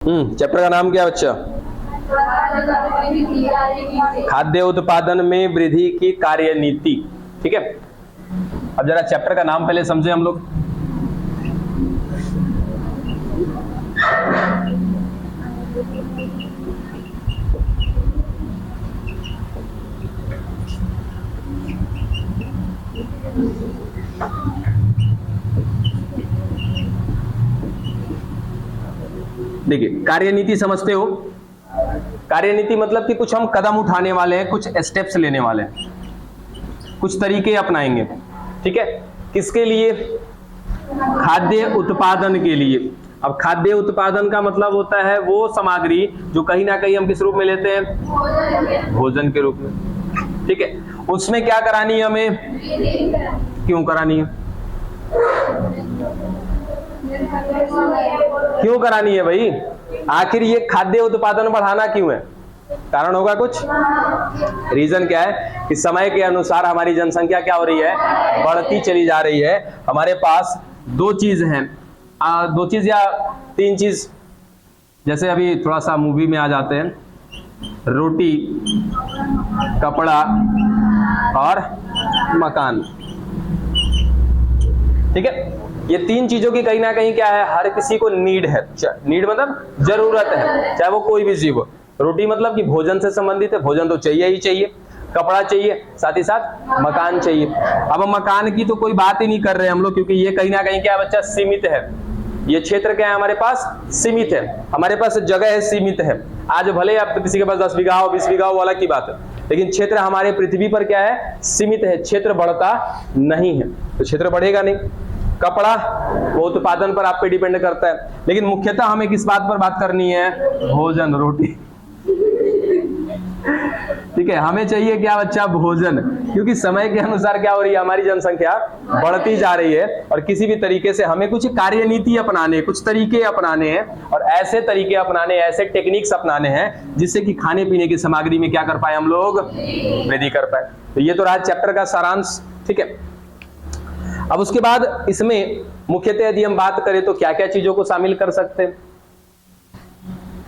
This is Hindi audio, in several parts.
चैप्टर का नाम क्या है बच्चा? खाद्य उत्पादन में वृद्धि की कार्यनीति। ठीक है, अब जरा चैप्टर का नाम पहले समझे हम लोग। देखिए, कार्यनीति समझते हो? कार्यनीति मतलब कि कुछ हम कदम उठाने वाले हैं, कुछ स्टेप्स लेने वाले हैं, कुछ तरीके अपनाएंगे। ठीक है, किसके लिए? खाद्य उत्पादन के लिए। अब खाद्य उत्पादन का मतलब होता है वो सामग्री जो कहीं ना कहीं हम किस रूप में लेते हैं? भोजन के रूप में। ठीक है, उसमें क्या करानी है हमें? क्यों करानी है? क्यों करानी है भाई? आखिर ये खाद्य उत्पादन बढ़ाना क्यों है? कारण होगा कुछ? रीजन क्या है कि समय के अनुसार हमारी जनसंख्या क्या हो रही है? बढ़ती चली जा रही है। हमारे पास दो चीज हैं, दो चीज या तीन चीज, जैसे अभी थोड़ा सा मूवी में आ जाते हैं, रोटी, कपड़ा और मकान। ठीक है, ये तीन चीजों की कहीं ना कहीं क्या है? हर किसी को नीड है। नीड मतलब जरूरत है, चाहे वो कोई भी जीव हो। रोटी मतलब कि भोजन से संबंधित है, भोजन तो चाहिए ही चाहिए। कपड़ा चाहिए, साथ ही साथ मकान चाहिए। अब मकान की तो कोई बात ही नहीं कर रहे हम लोग, क्योंकि ये कहीं ना कहीं क्या बच्चा? सीमित है। ये क्षेत्र क्या है हमारे पास? सीमित है। हमारे पास जगह है, सीमित है। आज भले आप किसी के पास 10 बीघा हो, 20 बीघा हो, वो अलग की बात है, लेकिन क्षेत्र हमारे पृथ्वी पर क्या है? सीमित है। क्षेत्र बढ़ता नहीं है, तो क्षेत्र बढ़ेगा नहीं। कपड़ा वो उत्पादन पर आप पे डिपेंड करता है, लेकिन मुख्यतः हमें किस बात पर बात करनी है? भोजन, रोटी। ठीक है, हमें चाहिए क्या बच्चा? भोजन। क्योंकि समय के अनुसार क्या हो रही है? हमारी जनसंख्या बढ़ती जा रही है, और किसी भी तरीके से हमें कुछ कार्यनीति अपनाने, कुछ तरीके अपनाने हैं, और ऐसे तरीके अपनाने, ऐसे टेक्निक्स अपनाने हैं जिससे कि खाने पीने की सामग्री में क्या कर पाए हम लोग? वृद्धि कर पाए। तो ये तो रहा चैप्टर का सारांश। ठीक है, अब उसके बाद इसमें मुख्यतः यदि हम बात करें तो क्या क्या चीजों को शामिल कर सकते हैं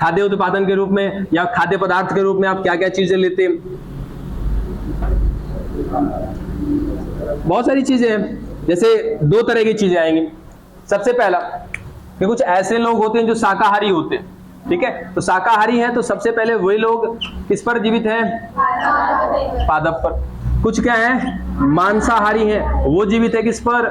खाद्य उत्पादन के रूप में, या खाद्य पदार्थ के रूप में आप क्या क्या चीजें लेते हैं? बहुत सारी चीजें हैं। जैसे दो तरह की चीजें आएंगी। सबसे पहला कि कुछ ऐसे लोग होते हैं जो शाकाहारी होते हैं। ठीक है, तो शाकाहारी हैं तो सबसे पहले वही लोग किस पर जीवित हैं? पादप पर। कुछ क्या है? मांसाहारी हैं, वो जीवित है किस पर?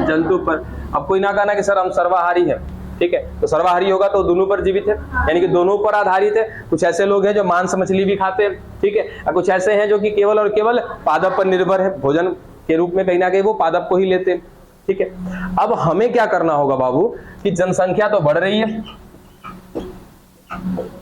जंतु पर। अब कोई ना कहना कि सर हम सर्वाहारी हैं। ठीक है, तो सर्वाहारी होगा तो दोनों पर जीवित है, यानी कि दोनों पर आधारित है। कुछ ऐसे लोग हैं जो मांस मछली भी खाते हैं। ठीक है, और कुछ ऐसे हैं जो कि केवल और केवल पादप पर निर्भर है, भोजन के रूप में कहीं ना कहीं वो पादप को ही लेते हैं। ठीक है, अब हमें क्या करना होगा बाबू कि जनसंख्या तो बढ़ रही है।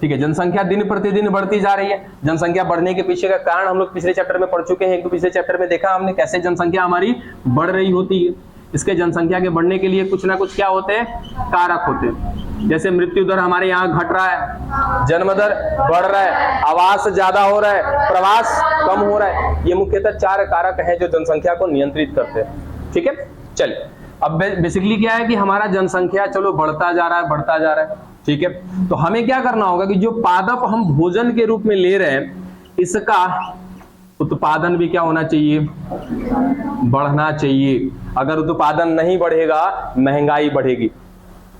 ठीक है, जनसंख्या दिन प्रतिदिन बढ़ती जा रही है। जनसंख्या बढ़ने के पीछे का कारण हम लोग पिछले चैप्टर में पढ़ चुके हैं। एक तो पिछले चैप्टर में देखा हमने कैसे जनसंख्या हमारी बढ़ रही होती है। इसके जनसंख्या के बढ़ने के लिए कुछ ना कुछ क्या होते हैं? कारक होते हैं। जैसे मृत्यु दर हमारे यहाँ घट रहा है, जन्म दर बढ़ रहा है, आवास ज्यादा हो रहा है, प्रवास कम हो रहा है। ये मुख्यतः 4 कारक हैं जो जनसंख्या को नियंत्रित करते हैं। ठीक है, चलिए अब बेसिकली क्या है कि हमारा जनसंख्या चलो बढ़ता जा रहा है, बढ़ता जा रहा है। ठीक है, तो हमें क्या करना होगा कि जो पादप हम भोजन के रूप में ले रहे हैं, इसका उत्पादन भी क्या होना चाहिए? बढ़ना चाहिए। अगर उत्पादन नहीं बढ़ेगा, महंगाई बढ़ेगी।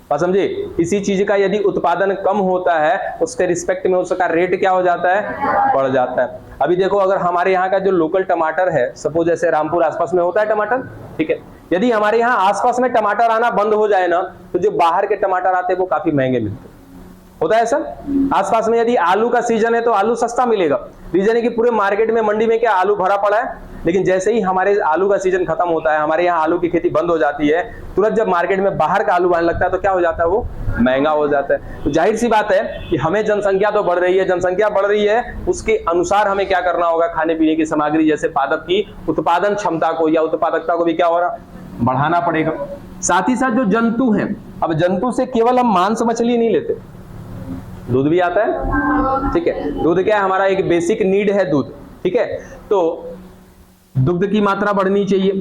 बात समझे? किसी चीज का यदि उत्पादन कम होता है, उसके रिस्पेक्ट में उसका रेट क्या हो जाता है? बढ़ जाता है। अभी देखो, अगर हमारे यहाँ का जो लोकल टमाटर है, सपोज जैसे रामपुर आसपास में होता है टमाटर, ठीक है, यदि हमारे यहाँ आसपास में टमाटर आना बंद हो जाए ना, तो जो बाहर के टमाटर आते हैं वो काफी महंगे मिलते हैं। होता है ऐसा? आसपास में यदि आलू का सीजन है तो आलू सस्ता मिलेगा। रीजन है कि पूरे मार्केट में, मंडी में क्या आलू भरा पड़ा है, लेकिन जैसे ही हमारे आलू का सीजन खत्म होता है, हमारे यहाँ आलू की खेती बंद हो जाती है, तुरंत जब मार्केट में बाहर का आलू आने लगता है तो क्या हो जाता है? वो महंगा हो जाता है। तो जाहिर सी बात है कि हमें जनसंख्या तो बढ़ रही है, जनसंख्या बढ़ रही है, उसके अनुसार हमें क्या करना होगा? खाने पीने की सामग्री जैसे पादप की उत्पादन क्षमता को या उत्पादकता को भी क्या हो रहा? बढ़ाना पड़ेगा। साथ ही साथ जो जंतु हैं, अब जंतु से केवल हम मांस मछली नहीं लेते, दूध भी आता है। ठीक है, दूध क्या है? हमारा एक बेसिक नीड है दूध। ठीक है, तो दुग्ध की मात्रा बढ़नी चाहिए।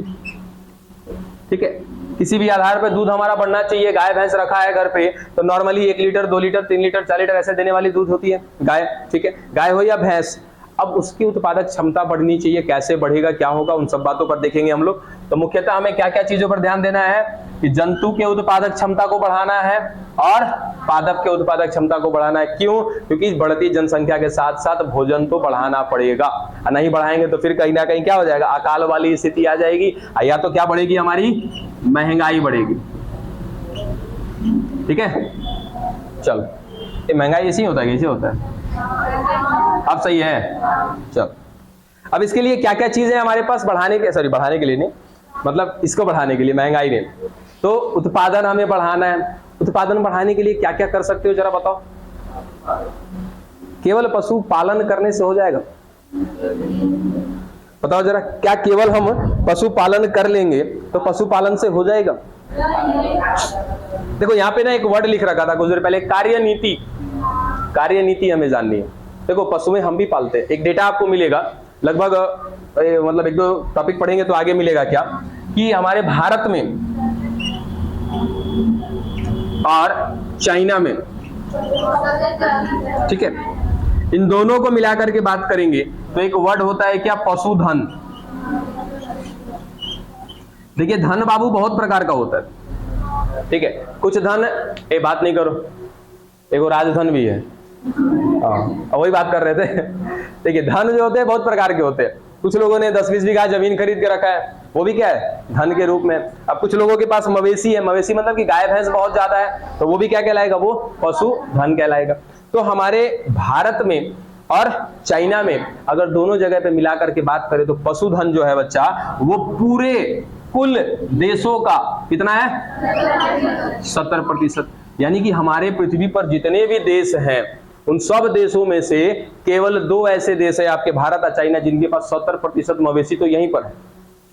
ठीक है, किसी भी आधार पे दूध हमारा बढ़ना चाहिए। गाय भैंस रखा है घर पे तो normally 1 litre 2 litre 3 litre 4 litre ऐसे देने वाली दूध होती है गाय, ठीक है, गाय हो या भैंस। अब उसकी उत्पादक क्षमता बढ़नी चाहिए, कैसे बढ़ेगा, क्या होगा, उन सब बातों पर देखेंगे हम लोग। तो मुख्यतः हमें क्या क्या चीजों पर ध्यान देना है कि जंतु के उत्पादक क्षमता को बढ़ाना है और पादप के उत्पादक क्षमता को बढ़ाना है। क्यों? क्योंकि बढ़ती जनसंख्या के साथ साथ भोजन तो बढ़ाना पड़ेगा, नहीं बढ़ाएंगे तो फिर कहीं ना कहीं क्या हो जाएगा, अकाल वाली स्थिति आ जाएगी, या तो क्या बढ़ेगी, हमारी महंगाई बढ़ेगी। ठीक है, चलो, ये महंगाई ऐसे ही होता है, कैसे होता है, अब सही है। चल, अब इसके लिए क्या क्या चीजें हमारे पास बढ़ाने के, सॉरी बढ़ाने के लिए नहीं, मतलब इसको बढ़ाने के लिए, महंगाई नहीं, तो उत्पादन हमें बढ़ाना है। उत्पादन बढ़ाने के लिए क्या क्या कर सकते हो जरा बताओ। केवल पशु पालन करने से हो जाएगा? बताओ जरा, क्या केवल हम पशुपालन कर लेंगे तो पशुपालन से हो जाएगा? देखो यहाँ पे ना एक वर्ड लिख रखा था कुछ देर पहले, कार्यनीति। कार्यनीति हमें जाननी है। देखो पशुएं हम भी पालते हैं, एक डेटा आपको मिलेगा लगभग, मतलब 1-2 टॉपिक पढ़ेंगे तो आगे मिलेगा क्या, कि हमारे भारत में और चाइना में, ठीक है, इन दोनों को मिलाकर के बात करेंगे तो एक वर्ड होता है क्या, पशुधन। देखिए धन बाबू बहुत प्रकार का होता है, ठीक है, कुछ धन, ये बात नहीं करो, एक राजधन भी है, वही बात कर रहे थे। देखिए धन जो होते हैं बहुत प्रकार के होते हैं। कुछ लोगों ने 10-20 बीघा जमीन खरीद के रखा है, वो भी क्या है, धन के रूप में। अब कुछ लोगों के पास मवेशी है, मवेशी मतलब कि गाय भैंस बहुत ज्यादा है, तो वो भी क्या कहलाएगा, वो पशु धन कहलाएगा। तो हमारे भारत में और चाइना में अगर दोनों जगह पे मिलाकर के बात करें तो पशुधन जो है बच्चा, वो पूरे कुल देशों का कितना है, 70%। यानी कि हमारे पृथ्वी पर जितने भी देश हैं उन सब देशों में से केवल 2 ऐसे देश है, आपके भारत और चाइना, जिनके पास 70% मवेशी तो यहीं पर है,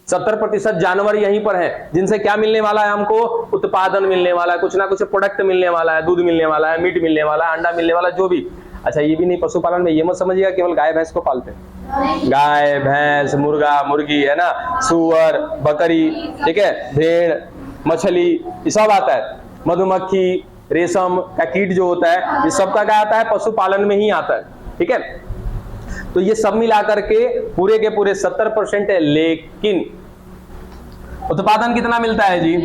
70% जानवर यहीं पर है, जिनसे क्या मिलने वाला है, हमको उत्पादन मिलने वाला है, कुछ ना कुछ प्रोडक्ट मिलने वाला है, दूध मिलने वाला है, मीट मिलने वाला है, अंडा मिलने वाला है, जो भी। अच्छा ये भी नहीं, पशुपालन में ये मत समझिएगा केवल गाय भैंस को पालते हैं, गाय भैंस, मुर्गा मुर्गी है ना, सुअर बकरी, ठीक है, भेड़, मछली, ये सब आता है, मधुमक्खी, रेशम का कीट जो होता है, ये सब का क्या आता है, पशुपालन में ही आता है। ठीक है, तो ये सब मिलाकर के पूरे के पूरे 70% है। लेकिन उत्पादन कितना मिलता है जी,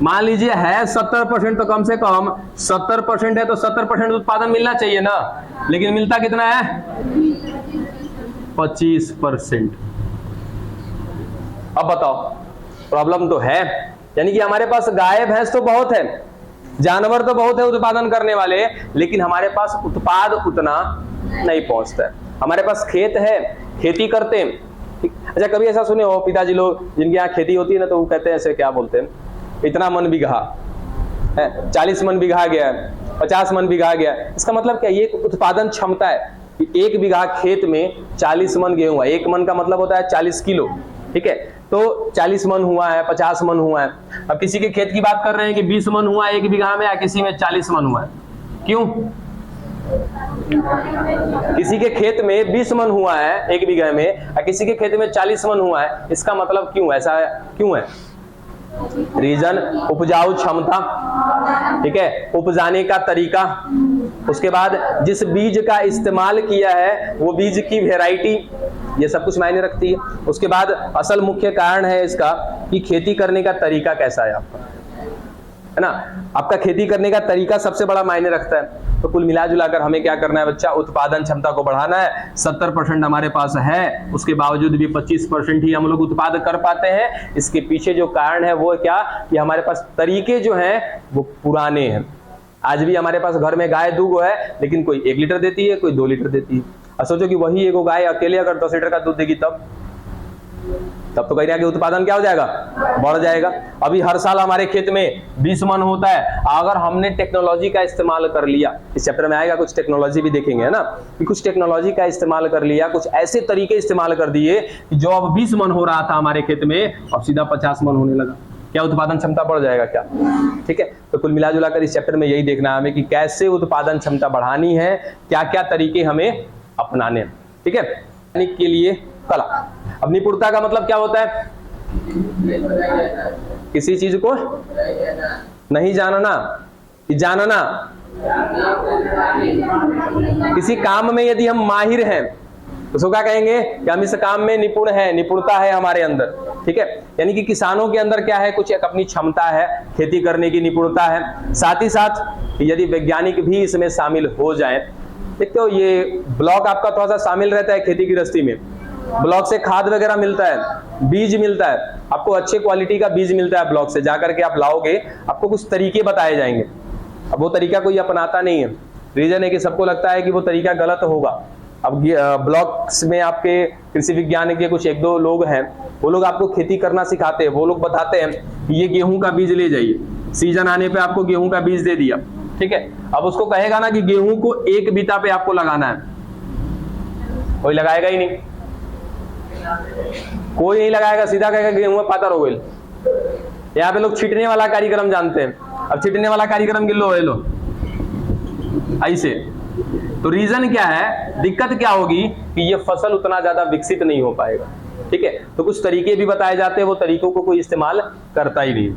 मान लीजिए है 70%, तो कम से कम 70% है तो 70% उत्पादन मिलना चाहिए ना, लेकिन मिलता कितना है, 25%। अब बताओ, प्रॉब्लम तो है। यानी कि हमारे पास गाय भैंस तो बहुत है, जानवर तो बहुत है उत्पादन करने वाले, लेकिन हमारे पास उत्पाद उतना नहीं पहुंचता है। हमारे पास खेत है, खेती करते हैं। अच्छा कभी ऐसा सुने हो पिताजी लोग जिनके यहाँ खेती होती है ना, तो वो कहते हैं ऐसे, क्या बोलते हैं, इतना मन बीघा है, 40 मन बीघा गया, 50 मन बीघा गया। इसका मतलब क्या, ये उत्पादन क्षमता है कि 1 बीघा खेत में 40 मन गेहूं है। 1 मन का मतलब होता है 40 किलो, ठीक है, तो 40 मन हुआ है, 50 मन हुआ है। अब किसी के खेत की बात कर रहे हैं कि 20 मन हुआ है 1 बीघा में, या किसी में 40 मन हुआ है। क्यों? किसी के खेत में 20 मन हुआ है 1 बीघा में, या किसी के खेत में 40 मन हुआ है। इसका मतलब क्यों ऐसा है, क्यों है? रीजन उपजाऊ क्षमता, ठीक है, उपजाने का तरीका, उसके बाद जिस बीज का इस्तेमाल किया है वो बीज की वैरायटी, ये सब कुछ मायने रखती है। उसके बाद असल मुख्य कारण है इसका कि खेती करने का तरीका कैसा है आपका, है ना, आपका खेती करने का तरीका सबसे बड़ा मायने रखता है। तो कुल मिला जुलाकर हमें क्या करना है बच्चा, उत्पादन क्षमता को बढ़ाना है। 70% हमारे पास है, उसके बावजूद भी 25% ही हम लोग उत्पादन कर पाते हैं। इसके पीछे जो कारण है वो क्या, कि हमारे पास तरीके जो हैं वो पुराने हैं। आज भी हमारे पास घर में गाय 2 है, लेकिन कोई 1 लीटर देती है, कोई 2 लीटर देती है। और सोचो कि वही 1 गाय अकेले अगर 10 लीटर का दूध देगी तब तो कहीं ना कहीं उत्पादन क्या हो जाएगा, बढ़ जाएगा। अभी हर साल हमारे खेत में 20 मन होता है। अगर हमने टेक्नोलॉजी का इस्तेमाल कर लिया, इस चैप्टर में आएगा, कुछ टेक्नोलॉजी भी देखेंगे, है ना, कि कुछ टेक्नोलॉजी का इस्तेमाल कर लिया, कुछ ऐसे तरीके इस्तेमाल कर दिए कि जो अब 20 मन हो रहा था हमारे खेत में, अब सीधा 50 मन होने लगा। क्या उत्पादन क्षमता बढ़ जाएगा क्या? ठीक है, तो कुल मिला जुला कर इस चैप्टर में यही देखना है हमें कि कैसे उत्पादन क्षमता बढ़ानी है, क्या क्या तरीके हमें अपनाने। ठीक है, के लिए कला अब निपुणता का मतलब क्या होता है? किसी चीज को नहीं जानना, जानना। किसी काम में यदि हम माहिर हैं तो उसको क्या कहेंगे कि हम इस काम में निपुण हैं, निपुणता है हमारे अंदर, ठीक है। यानी कि किसानों के अंदर क्या है, कुछ एक अपनी क्षमता है, खेती करने की निपुणता है। साथ ही साथ यदि वैज्ञानिक भी इसमें शामिल हो जाए, एक तो ये ब्लॉक आपका थोड़ा सा शामिल रहता है खेती गृहस्थी में। ब्लॉक से खाद वगैरह मिलता है, बीज मिलता है, आपको अच्छे क्वालिटी का बीज मिलता है। ब्लॉक से जाकर के आप लाओगे, आपको कुछ तरीके बताए जाएंगे। अब वो तरीका कोई अपनाता नहीं है, रीजन है कि सबको लगता है कि वो तरीका गलत होगा। अब ब्लॉक्स में आपके कृषि विज्ञान के कुछ एक दो लोग हैं, वो लोग आपको खेती करना सिखाते हैं। वो लोग बताते हैं कि ये गेहूं का बीज ले जाइए, सीजन आने पे आपको गेहूं का बीज दे दिया, ठीक है। अब उसको कहेगा ना कि गेहूं को एक बीता पे आपको लगाना है, कोई लगाएगा ही नहीं, कोई नहीं लगाएगा, सीधा कहेगा गेहूं में पातर हो गई। यहाँ पे लोग छिटने वाला कार्यक्रम जानते हैं। अब छिटने वाला कार्यक्रम गिन लो, लो ऐसे। तो रीजन क्या है, दिक्कत क्या होगी कि ये फसल उतना ज्यादा विकसित नहीं हो पाएगा, ठीक है। तो कुछ तरीके भी बताए जाते हैं, वो तरीकों को कोई इस्तेमाल करता ही नहीं।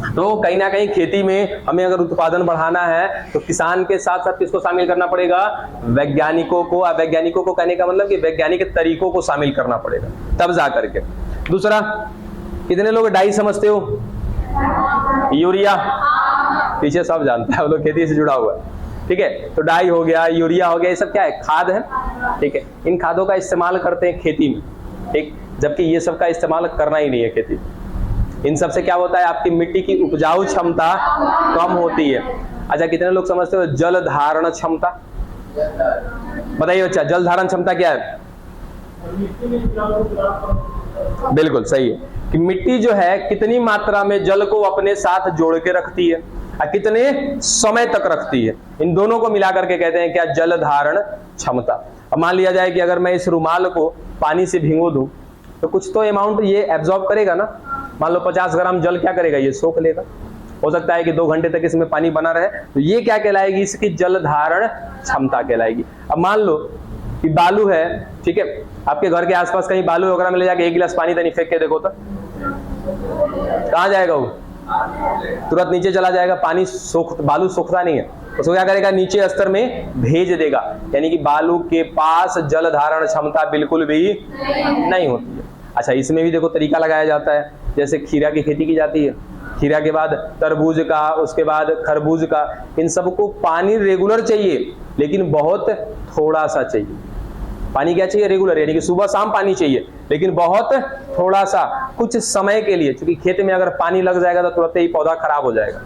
तो कहीं ना कहीं खेती में हमें अगर उत्पादन बढ़ाना है तो किसान के साथ साथ किसको शामिल करना पड़ेगा, वैज्ञानिकों को। वैज्ञानिकों को कहने का मतलब कि वैज्ञानिक तरीकों को शामिल करना पड़ेगा, तब जा करके। दूसरा, कितने लोग डाई समझते हो? यूरिया, पीछे सब जानता है, वो लोग खेती से जुड़ा हुआ है, ठीक है। तो डाई हो गया, यूरिया हो गया, ये सब क्या है, खाद है, ठीक है। इन खादों का इस्तेमाल करते हैं खेती में, ठीक, जबकि ये सब का इस्तेमाल करना ही नहीं है खेती। इन सब से क्या होता है, आपकी मिट्टी की उपजाऊ क्षमता कम होती है। अच्छा, कितने लोग समझते हो जल धारण क्षमता? बताइए बच्चा, जल धारण क्षमता क्या है? बिल्कुल सही है कि मिट्टी जो है कितनी मात्रा में जल को अपने साथ जोड़ के रखती है और कितने समय तक रखती है। इन दोनों को मिलाकर के कहते हैं क्या, जल धारण क्षमता। अब मान लिया जाए कि अगर मैं इस रुमाल को पानी से भिगो दूं तो कुछ तो अमाउंट ये एब्जॉर्ब करेगा ना। मान लो 50 ग्राम जल क्या करेगा, ये सोख लेगा। हो सकता है कि 2 घंटे तक इसमें पानी बना रहे, तो ये क्या कहलाएगी, इसकी जल धारण क्षमता कहलाएगी। अब मान लो कि बालू है, ठीक है, आपके घर के आसपास कहीं बालू वगैरह में ले जाके 1 गिलास पानी तनी फेंक के देखो तो कहाँ जाएगा वो, तुरंत नीचे चला जाएगा। पानी बालू सूखता नहीं है, उसको क्या करेगा, नीचे स्तर में भेज देगा। यानी कि बालू के पास जल धारण क्षमता बिल्कुल भी नहीं होती है। अच्छा, इसमें भी देखो तरीका लगाया जाता है, जैसे खीरा की खेती की जाती है, खीरा के बाद तरबूज का, उसके बाद खरबूज का। इन सबको पानी रेगुलर चाहिए, लेकिन बहुत थोड़ा सा चाहिए। पानी क्या चाहिए, रेगुलर, यानी कि सुबह शाम पानी चाहिए, लेकिन बहुत थोड़ा सा, कुछ समय के लिए। क्योंकि खेत में अगर पानी लग जाएगा तो तुरंत ही पौधा खराब हो जाएगा।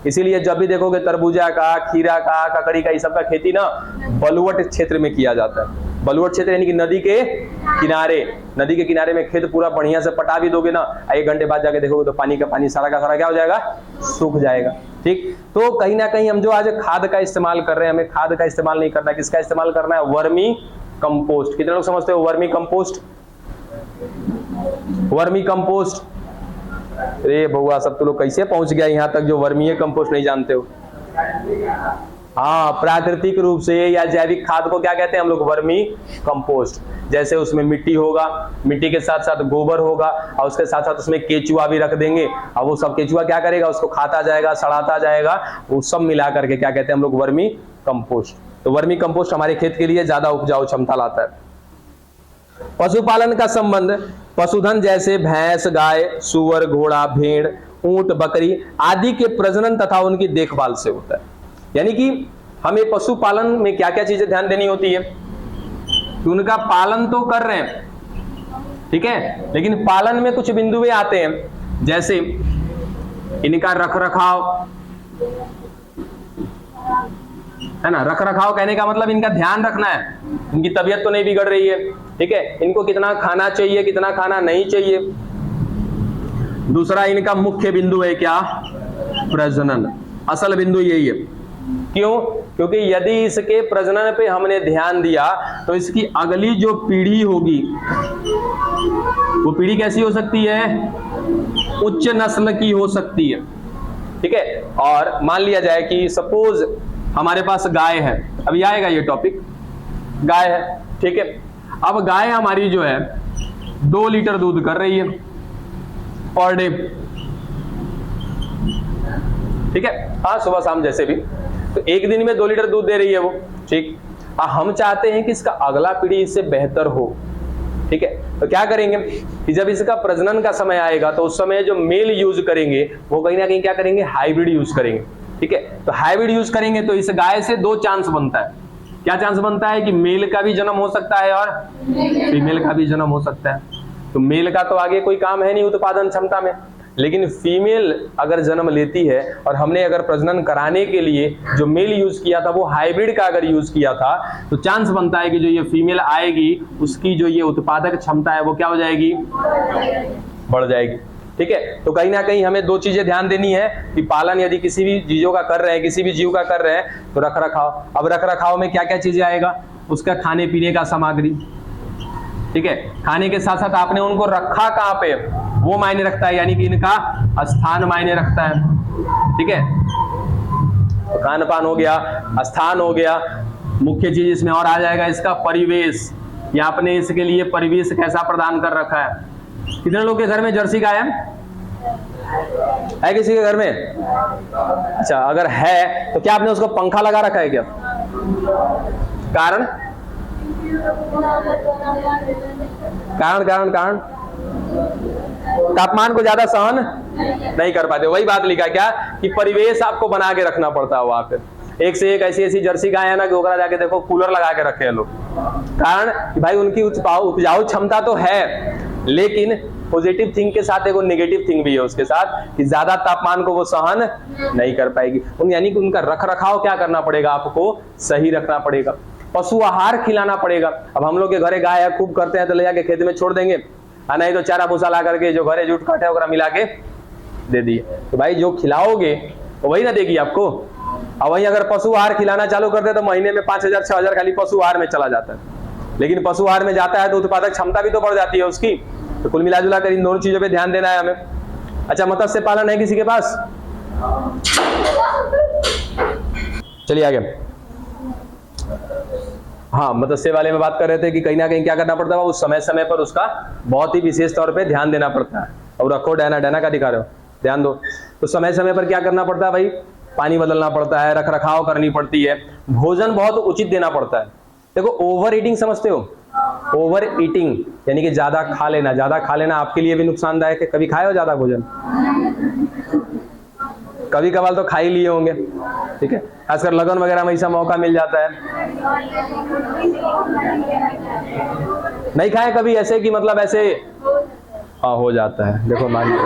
इसीलिए जब भी देखोगे तरबूजा का, खीरा का, ककड़ी का, ये सब का खेती ना बलुवट क्षेत्र में किया जाता है। बलुवट क्षेत्र यानी कि नदी के किनारे, नदी के किनारे में खेत पूरा बढ़िया से पटा भी दोगे ना, 1 घंटे बाद जाके देखोगे तो पानी का पानी सारा का सारा क्या हो जाएगा, सूख जाएगा, ठीक। तो कहीं ना कहीं हम जो आज खाद का इस्तेमाल कर रहे हैं, हमें खाद का इस्तेमाल नहीं करना है, किसका इस्तेमाल करना है, वर्मी कंपोस्ट। कितने लोग समझते हो वर्मी कंपोस्ट? वर्मी कंपोस्ट, अरे बउआ सब तो लोग कैसे पहुंच गया यहाँ तक जो वर्मी कंपोस्ट नहीं जानते हो। हाँ, प्राकृतिक रूप से या जैविक खाद को क्या कहते हैं हम लोग, वर्मी कंपोस्ट। जैसे उसमें मिट्टी होगा, मिट्टी के साथ साथ गोबर होगा, और उसके साथ साथ उसमें केचुआ भी रख देंगे, और वो सब केचुआ क्या करेगा, उसको खाता जाएगा, सड़ाता जाएगा, वो सब मिला करके क्या कहते हैं हम लोग, वर्मी कंपोस्ट। तो वर्मी कंपोस्ट हमारे खेत के लिए ज्यादा उपजाऊ क्षमता लाता है। पशुपालन का संबंध पशुधन जैसे भैंस, गाय, सुअर, घोड़ा, भेड़, ऊंट, बकरी आदि के प्रजनन तथा उनकी देखभाल से होता है। यानी कि हमें पशुपालन में क्या क्या चीजें ध्यान देनी होती है कि उनका पालन तो कर रहे हैं, ठीक है, लेकिन पालन में कुछ बिंदु आते हैं, जैसे इनका रख रखाव, है ना। रख रखाव कहने का मतलब इनका ध्यान रखना है, इनकी तबीयत तो नहीं बिगड़ रही है, ठीक है, इनको कितना खाना चाहिए, कितना खाना नहीं चाहिए। दूसरा, इनका मुख्य बिंदु है क्या, प्रजनन। असल बिंदु यही है। क्यों? क्योंकि यदि इसके प्रजनन पे हमने ध्यान दिया तो इसकी अगली जो पीढ़ी होगी वो पीढ़ी कैसी हो सकती है, उच्च नस्ल की हो सकती है, ठीक है। और मान लिया जाए कि सपोज हमारे पास गाय है, अभी आएगा ये टॉपिक, गाय है, ठीक है। अब गाय हमारी जो है 2 लीटर दूध कर रही है पर डे, ठीक है, हाँ सुबह शाम जैसे भी, तो एक दिन में 2 लीटर दूध दे रही है वो, ठीक। हम चाहते हैं कि इसका अगला पीढ़ी इससे बेहतर हो, ठीक है, तो क्या करेंगे कि जब इसका प्रजनन का समय आएगा तो उस समय जो मेल यूज करेंगे वो कहीं ना कहीं क्या करेंगे, हाइब्रिड यूज करेंगे, ठीक है। तो हाइब्रिड यूज करेंगे तो इस गाय से 2 चांस बनता है। क्या चांस बनता है कि मेल का भी जन्म हो सकता है और फीमेल का भी जन्म हो सकता है। तो मेल का तो आगे कोई काम है नहीं उत्पादन क्षमता में, लेकिन फीमेल अगर जन्म लेती है और हमने अगर प्रजनन कराने के लिए जो मेल यूज किया था वो हाइब्रिड का अगर यूज किया था तो चांस बनता है कि जो ये फीमेल आएगी उसकी जो ये उत्पादक क्षमता है वो क्या हो जाएगी, बढ़ जाएगी, ठीक है। तो कहीं ना कहीं हमें 2 चीजें ध्यान देनी है कि पालन यदि किसी भी चीजों का कर रहे हैं, किसी भी जीव का कर रहे हैं तो रख रखाव। अब रख रखाव में क्या क्या चीजें आएगा, उसका खाने पीने का सामग्री, ठीक है, खाने के साथ साथ आपने उनको रखा कहाँ पे वो मायने रखता है, यानी कि इनका स्थान मायने रखता है, ठीक है। तो खान पान हो गया, स्थान हो गया, मुख्य चीज इसमें और आ जाएगा इसका परिवेश, या आपने इसके लिए परिवेश कैसा प्रदान कर रखा है। कितने लोग के घर में जर्सी गाय है किसी के घर में? अच्छा, अगर है तो क्या आपने उसको पंखा लगा रखा है क्या? कारण कारण कारण कारण तापमान को ज्यादा सहन नहीं कर पाते। वही बात लिखा क्या कि परिवेश आपको बना के रखना पड़ता है वहां पे। एक से एक ऐसी ऐसी जर्सी गाय है ना कि ओकरा जाके देखो कूलर लगा के रखे हैं लोग। कारण कि भाई उनकी उपजाऊ क्षमता तो है, लेकिन पॉजिटिव थिंग के साथ एक नेगेटिव थिंग भी है उसके साथ कि ज्यादा तापमान को वो सहन नहीं कर पाएगी। यानी कि उनका रख रखाव क्या करना पड़ेगा, आपको सही रखना पड़ेगा, पशु आहार खिलाना पड़ेगा। अब हम लोग के घरे गाय है, खूब करते हैं तो ले जाके खेत में छोड़ देंगे, नहीं तो चारा भूसा ला करके जो घरे जूट काट है वगैरह मिला के दे दिए। तो भाई जो खिलाओगे तो वही ना देगी आपको। अब वही अगर पशु आहार खिलाना चालू कर दे तो महीने में 5,000 6,000 खाली पशु आहार में चला जाता है। लेकिन पशु आहार में जाता है तो उत्पादक क्षमता भी तो बढ़ जाती है उसकी। तो कुल मिला जुला कर इन दोनों चीजों पे ध्यान देना है हमें। अच्छा, मत्स्य पालन है किसी के पास? चलिए आगे। हाँ, मत्स्य वाले में बात कर रहे थे कि कहीं ना कहीं क्या करना पड़ता है, उस समय समय पर उसका बहुत ही विशेष तौर पे ध्यान देना पड़ता है। और रखो डैना, डैना का दिखा रहे हो, ध्यान दो। तो समय समय पर क्या करना पड़ता है भाई, पानी बदलना पड़ता है, रख रखाव करनी पड़ती है, भोजन बहुत उचित देना पड़ता है। देखो ओवर ईटिंग समझते हो, ओवर ईटिंग यानी कि ज्यादा खा लेना। ज्यादा खा लेना आपके लिए भी नुकसानदायक है। कभी खाए हो ज्यादा भोजन? कभी कभार तो खा ही लिए होंगे, ठीक है, खासकर लगन वगैरह में ऐसा मौका मिल जाता है। नहीं खाए कभी ऐसे कि मतलब ऐसे? हाँ हो जाता है। देखो मान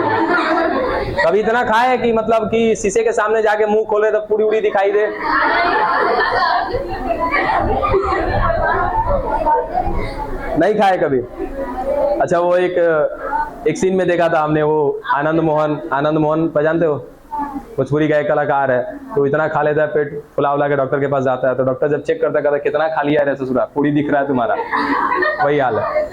कभी इतना खाए कि मतलब कि शीशे के सामने जाके मुंह खोले तो पूरी उड़ी दिखाई दे? नहीं खाए कभी? अच्छा, वो एक सीन में देखा था हमने, वो आनंद मोहन पहचानते हो, भोजपुरी का एक कलाकार है, तो इतना खा लेता है, पेट फुला उला के डॉक्टर के पास जाता है, तो डॉक्टर जब चेक करता कहता कितना खा लिया है ससुरा, पूरी दिख रहा है तुम्हारा। वही हाल है,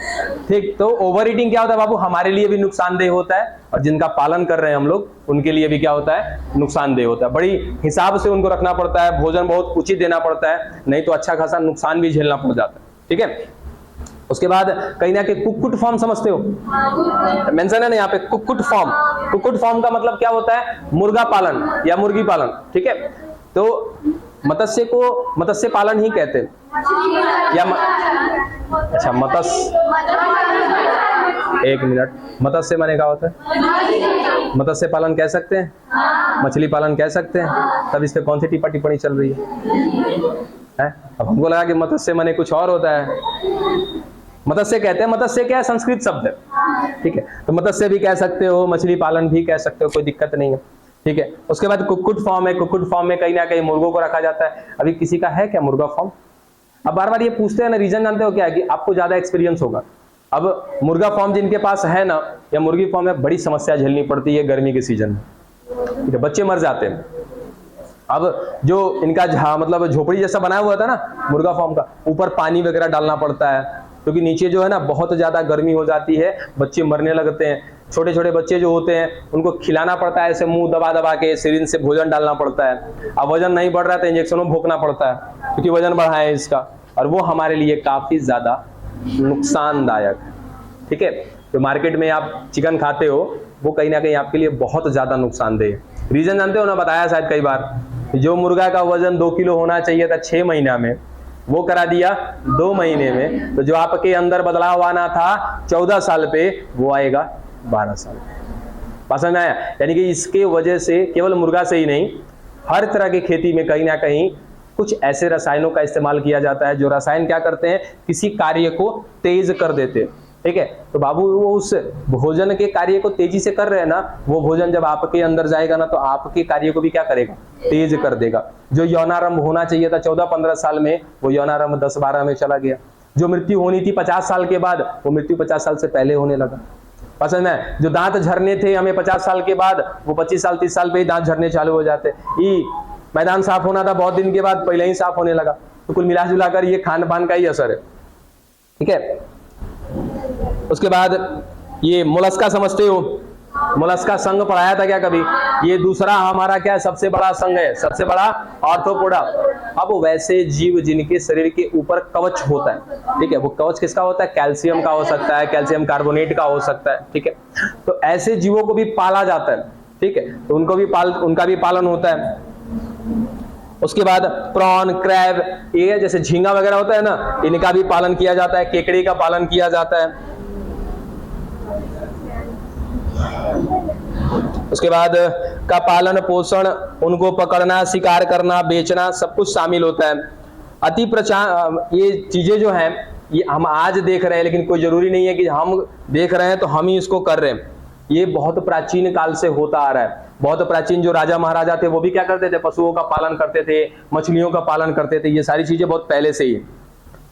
ठीक। तो ओवर ईटिंग क्या होता है बाबू, हमारे लिए भी नुकसानदेह होता है और जिनका पालन कर रहे हैं हम लोग उनके लिए भी क्या होता है, नुकसानदेह होता है। बड़ी हिसाब से उनको रखना पड़ता है, भोजन बहुत उचित देना पड़ता है, नहीं तो अच्छा खासा नुकसान भी झेलना पड़ जाता है, ठीक है। उसके बाद कहीं ना कहीं कुक्कुट फार्म समझते हो, मेंशन है ना यहाँ पे, कुक्कुट फार्म। कुक्कुट फार्म का मतलब क्या होता है, मुर्गा पालन या मुर्गी पालन, ठीक है। तो मत्स्य को मत्स्य पालन ही कहते हैं या अच्छा मत्स्य, एक मिनट, मत्स्य माने क्या होता है? मत्स्य पालन कह सकते हैं, मछली पालन कह सकते हैं, तब इस पे कौन सी टिप्पा टिप्पणी चल रही है? अब हमको लगा कि मत्स्य माने कुछ और होता है। मत्स्य कहते हैं, मत्स्य क्या है, संस्कृत शब्द है, ठीक है। तो मत्स्य भी कह सकते हो, मछली पालन भी कह सकते हो, कोई दिक्कत नहीं है, ठीक है। उसके बाद कुक्कुट फार्म है। कुक्कुट फार्म में कहीं ना कहीं मुर्गों को रखा जाता है। अभी किसी का है क्या मुर्गा फार्म? अब बार बार ये पूछते हैं ना, रीजन जानते हो क्या है कि आपको ज्यादा एक्सपीरियंस होगा। अब मुर्गा फार्म जिनके पास है ना, या मुर्गी फार्म में बड़ी समस्या झेलनी पड़ती है गर्मी के सीजन में, ठीक है, बच्चे मर जाते हैं। अब जो इनका मतलब झोपड़ी जैसा बनाया हुआ था ना मुर्गा फार्म का, ऊपर पानी वगैरह डालना पड़ता है, क्योंकि नीचे जो है ना बहुत ज्यादा गर्मी हो जाती है, बच्चे मरने लगते हैं। छोटे छोटे बच्चे जो होते हैं उनको खिलाना पड़ता है, ऐसे मुंह दबा दबा के सिरिंज से भोजन डालना पड़ता है। अब वजन नहीं बढ़ रहा है तो इंजेक्शनों भोंकना पड़ता है, क्योंकि वजन बढ़ा है इसका, और वो हमारे लिए काफी ज्यादा नुकसानदायक। ठीक है, तो मार्केट में आप चिकन खाते हो वो कहीं ना कहीं आपके लिए बहुत ज्यादा नुकसानदेह है। रीजन जानते हो ना, बताया शायद कई बार, जो मुर्गा का वजन 2 किलो होना चाहिए था 6 महीना में, वो करा दिया 2 महीने में। तो जो आपके अंदर बदलाव आना था 14 साल पे, वो आएगा 12 साल। पसंद आया? यानी कि इसके वजह से केवल मुर्गा से ही नहीं, हर तरह की खेती में कहीं ना कहीं कुछ ऐसे रसायनों का इस्तेमाल किया जाता है जो रसायन क्या करते हैं, किसी कार्य को तेज कर देते हैं। ठीक है, तो बाबू वो उस भोजन के कार्य को तेजी से कर रहे हैं ना, वो भोजन जब आपके अंदर जाएगा ना, तो आपके कार्य को भी क्या करेगा, तेज कर देगा। जो यौनारंभ होना चाहिए था 14-15 साल में, वो यौनारंभ 10-12 में चला गया। जो मृत्यु होनी थी 50 साल के बाद, वो मृत्यु 50 साल से पहले होने लगा। पसंद है? जो दांत झरने थे हमें 50 साल के बाद, वो 25 साल 30 साल पे ही दांत झरने चालू हो जाते। मैदान साफ होना था बहुत दिन के बाद, पहले ही साफ होने लगा। तो कुल मिला जुलाकर ये खान पान का ही असर है। ठीक है, उसके बाद ये मोलस्का समझते हो, मोलस्का संघ पढ़ाया था क्या कभी? ये दूसरा हमारा क्या सबसे बड़ा संघ है, सबसे बड़ा आर्थ्रोपोडा। अब वैसे जीव जिनके शरीर के ऊपर कवच होता है, ठीक है, वो कवच किसका होता है? कैल्शियम का हो सकता है, कैल्शियम कार्बोनेट का हो सकता है। ठीक है, तो ऐसे जीवों को भी पाला जाता है। ठीक है, तो उनका भी पालन होता है। उसके बाद प्रॉन, क्रैब, ये जैसे झींगा वगैरह होता है ना, इनका भी पालन किया जाता है। केकड़े का पालन किया जाता है। उसके बाद का पालन पोषण, उनको पकड़ना, शिकार करना, बेचना, सब कुछ शामिल होता है। अति प्रचार, ये चीजें जो हैं ये हम आज देख रहे हैं, लेकिन कोई जरूरी नहीं है कि हम देख रहे हैं तो हम ही इसको कर रहे हैं। ये बहुत प्राचीन काल से होता आ रहा है। बहुत प्राचीन जो राजा महाराजा थे वो भी क्या करते थे? पशुओं का पालन करते थे, मछलियों का पालन करते थे। ये सारी चीजें बहुत पहले से ही है।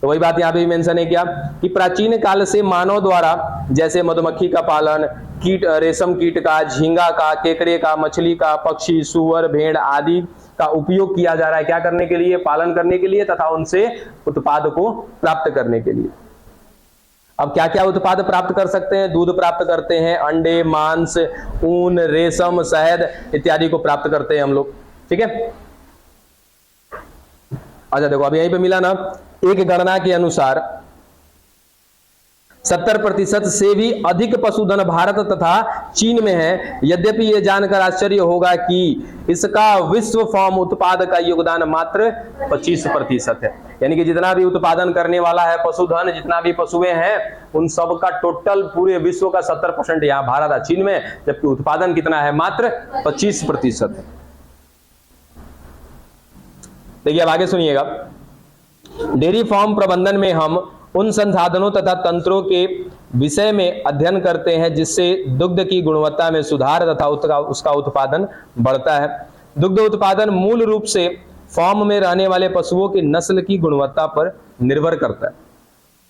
तो वही बात यहाँ पे भी मेंशन है क्या कि प्राचीन काल से मानव द्वारा जैसे मधुमक्खी का पालन, कीट, रेशम कीट का, झींगा का, केकड़े का, मछली का, पक्षी, सुअर, भेड़ आदि का उपयोग किया जा रहा है। क्या करने के लिए? पालन करने के लिए तथा उनसे उत्पाद को प्राप्त करने के लिए। अब क्या क्या उत्पाद प्राप्त कर सकते हैं? दूध प्राप्त करते हैं, अंडे, मांस, ऊन, रेशम, शहद इत्यादि को प्राप्त करते हैं हम लोग। ठीक है, अच्छा देखो अब यहीं पे मिला ना, एक गणना के अनुसार 70% से भी अधिक पशुधन भारत तथा चीन में है। यद्यपि यह जानकर आश्चर्य होगा कि इसका विश्व फार्म उत्पाद का योगदान मात्र 25% है। यानी कि जितना भी उत्पादन करने वाला है पशुधन, जितना भी पशुएं हैं, उन सब का टोटल पूरे विश्व का 70% यहाँ भारत और चीन में, जबकि उत्पादन कितना है? मात्र 25% है। देखिए अब आगे सुनिएगा। डेयरी फार्म प्रबंधन में हम उन संसाधनों तथा तंत्रों के विषय में अध्ययन करते हैं जिससे दुग्ध की गुणवत्ता में सुधार तथा उसका उत्पादन बढ़ता है। दुग्ध उत्पादन मूल रूप से फार्म में रहने वाले पशुओं की नस्ल की गुणवत्ता पर निर्भर करता है।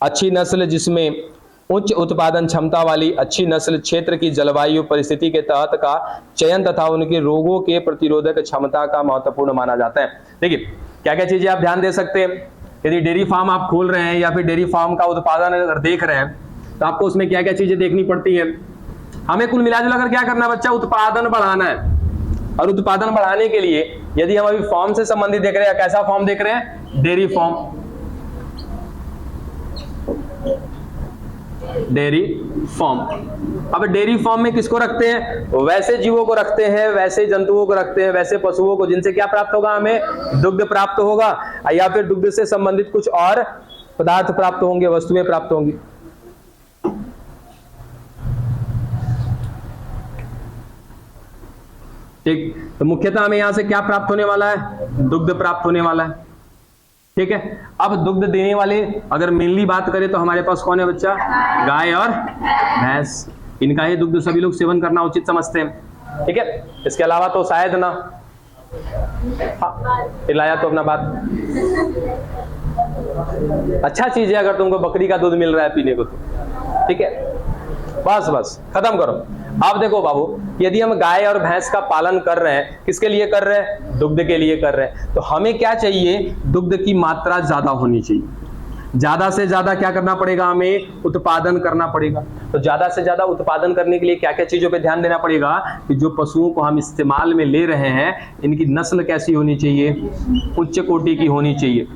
अच्छी नस्ल जिसमें उच्च उत्पादन क्षमता वाली अच्छी नस्ल क्षेत्र की जलवायु परिस्थिति के तहत का चयन तथा उनके रोगों के प्रतिरोधक क्षमता का महत्वपूर्ण माना जाता है। देखिए क्या क्या चीजें आप ध्यान दे सकते हैं। यदि डेयरी फार्म आप खोल रहे हैं या फिर डेयरी फार्म का उत्पादन अगर देख रहे हैं तो आपको उसमें क्या क्या चीजें देखनी पड़ती हैं। हमें कुल मिलाजुलाकर क्या करना है बच्चा? उत्पादन बढ़ाना है। और उत्पादन बढ़ाने के लिए यदि हम अभी फार्म से संबंधित देख रहे हैं, कैसा फार्म देख रहे हैं? Dairy farm. Dairy farm. अब डेयरी फार्म में किसको रखते हैं? वैसे जीवों को रखते हैं, वैसे जंतुओं को रखते हैं, वैसे पशुओं को जिनसे क्या प्राप्त होगा? हमें दुग्ध प्राप्त होगा, या फिर दुग्ध से संबंधित कुछ और पदार्थ प्राप्त होंगे, वस्तुएं प्राप्त होंगी। ठीक, तो मुख्यतः हमें यहां से क्या प्राप्त होने वाला है? दुग्ध प्राप्त होने वाला है। ठीक है, अब दुग्ध देने वाले अगर मेनली बात करें तो हमारे पास कौन है बच्चा? गाय और भैंस। इनका ही दुग्ध सभी लोग सेवन करना उचित समझते हैं। ठीक है, इसके अलावा तो शायद ना। लाया तो अपना बात। अच्छा चीज है अगर तुमको बकरी का दूध मिल रहा है पीने को तो। ठीक है, बस खत्म करो। अब देखो बाबू, यदि हम गाय और भैंस का पालन कर रहे हैं, किसके लिए कर रहे हैं? दुग्ध के लिए कर रहे हैं। तो हमें क्या चाहिए? दुग्ध की मात्रा ज्यादा होनी चाहिए। ज्यादा से ज्यादा क्या करना पड़ेगा? हमें उत्पादन करना पड़ेगा। तो ज्यादा से ज्यादा उत्पादन करने के लिए क्या क्या चीजों पे ध्यान देना पड़ेगा? कि जो पशुओं को हम इस्तेमाल में ले रहे हैं, इनकी नस्ल कैसी होनी चाहिए? उच्च कोटि की होनी चाहिए।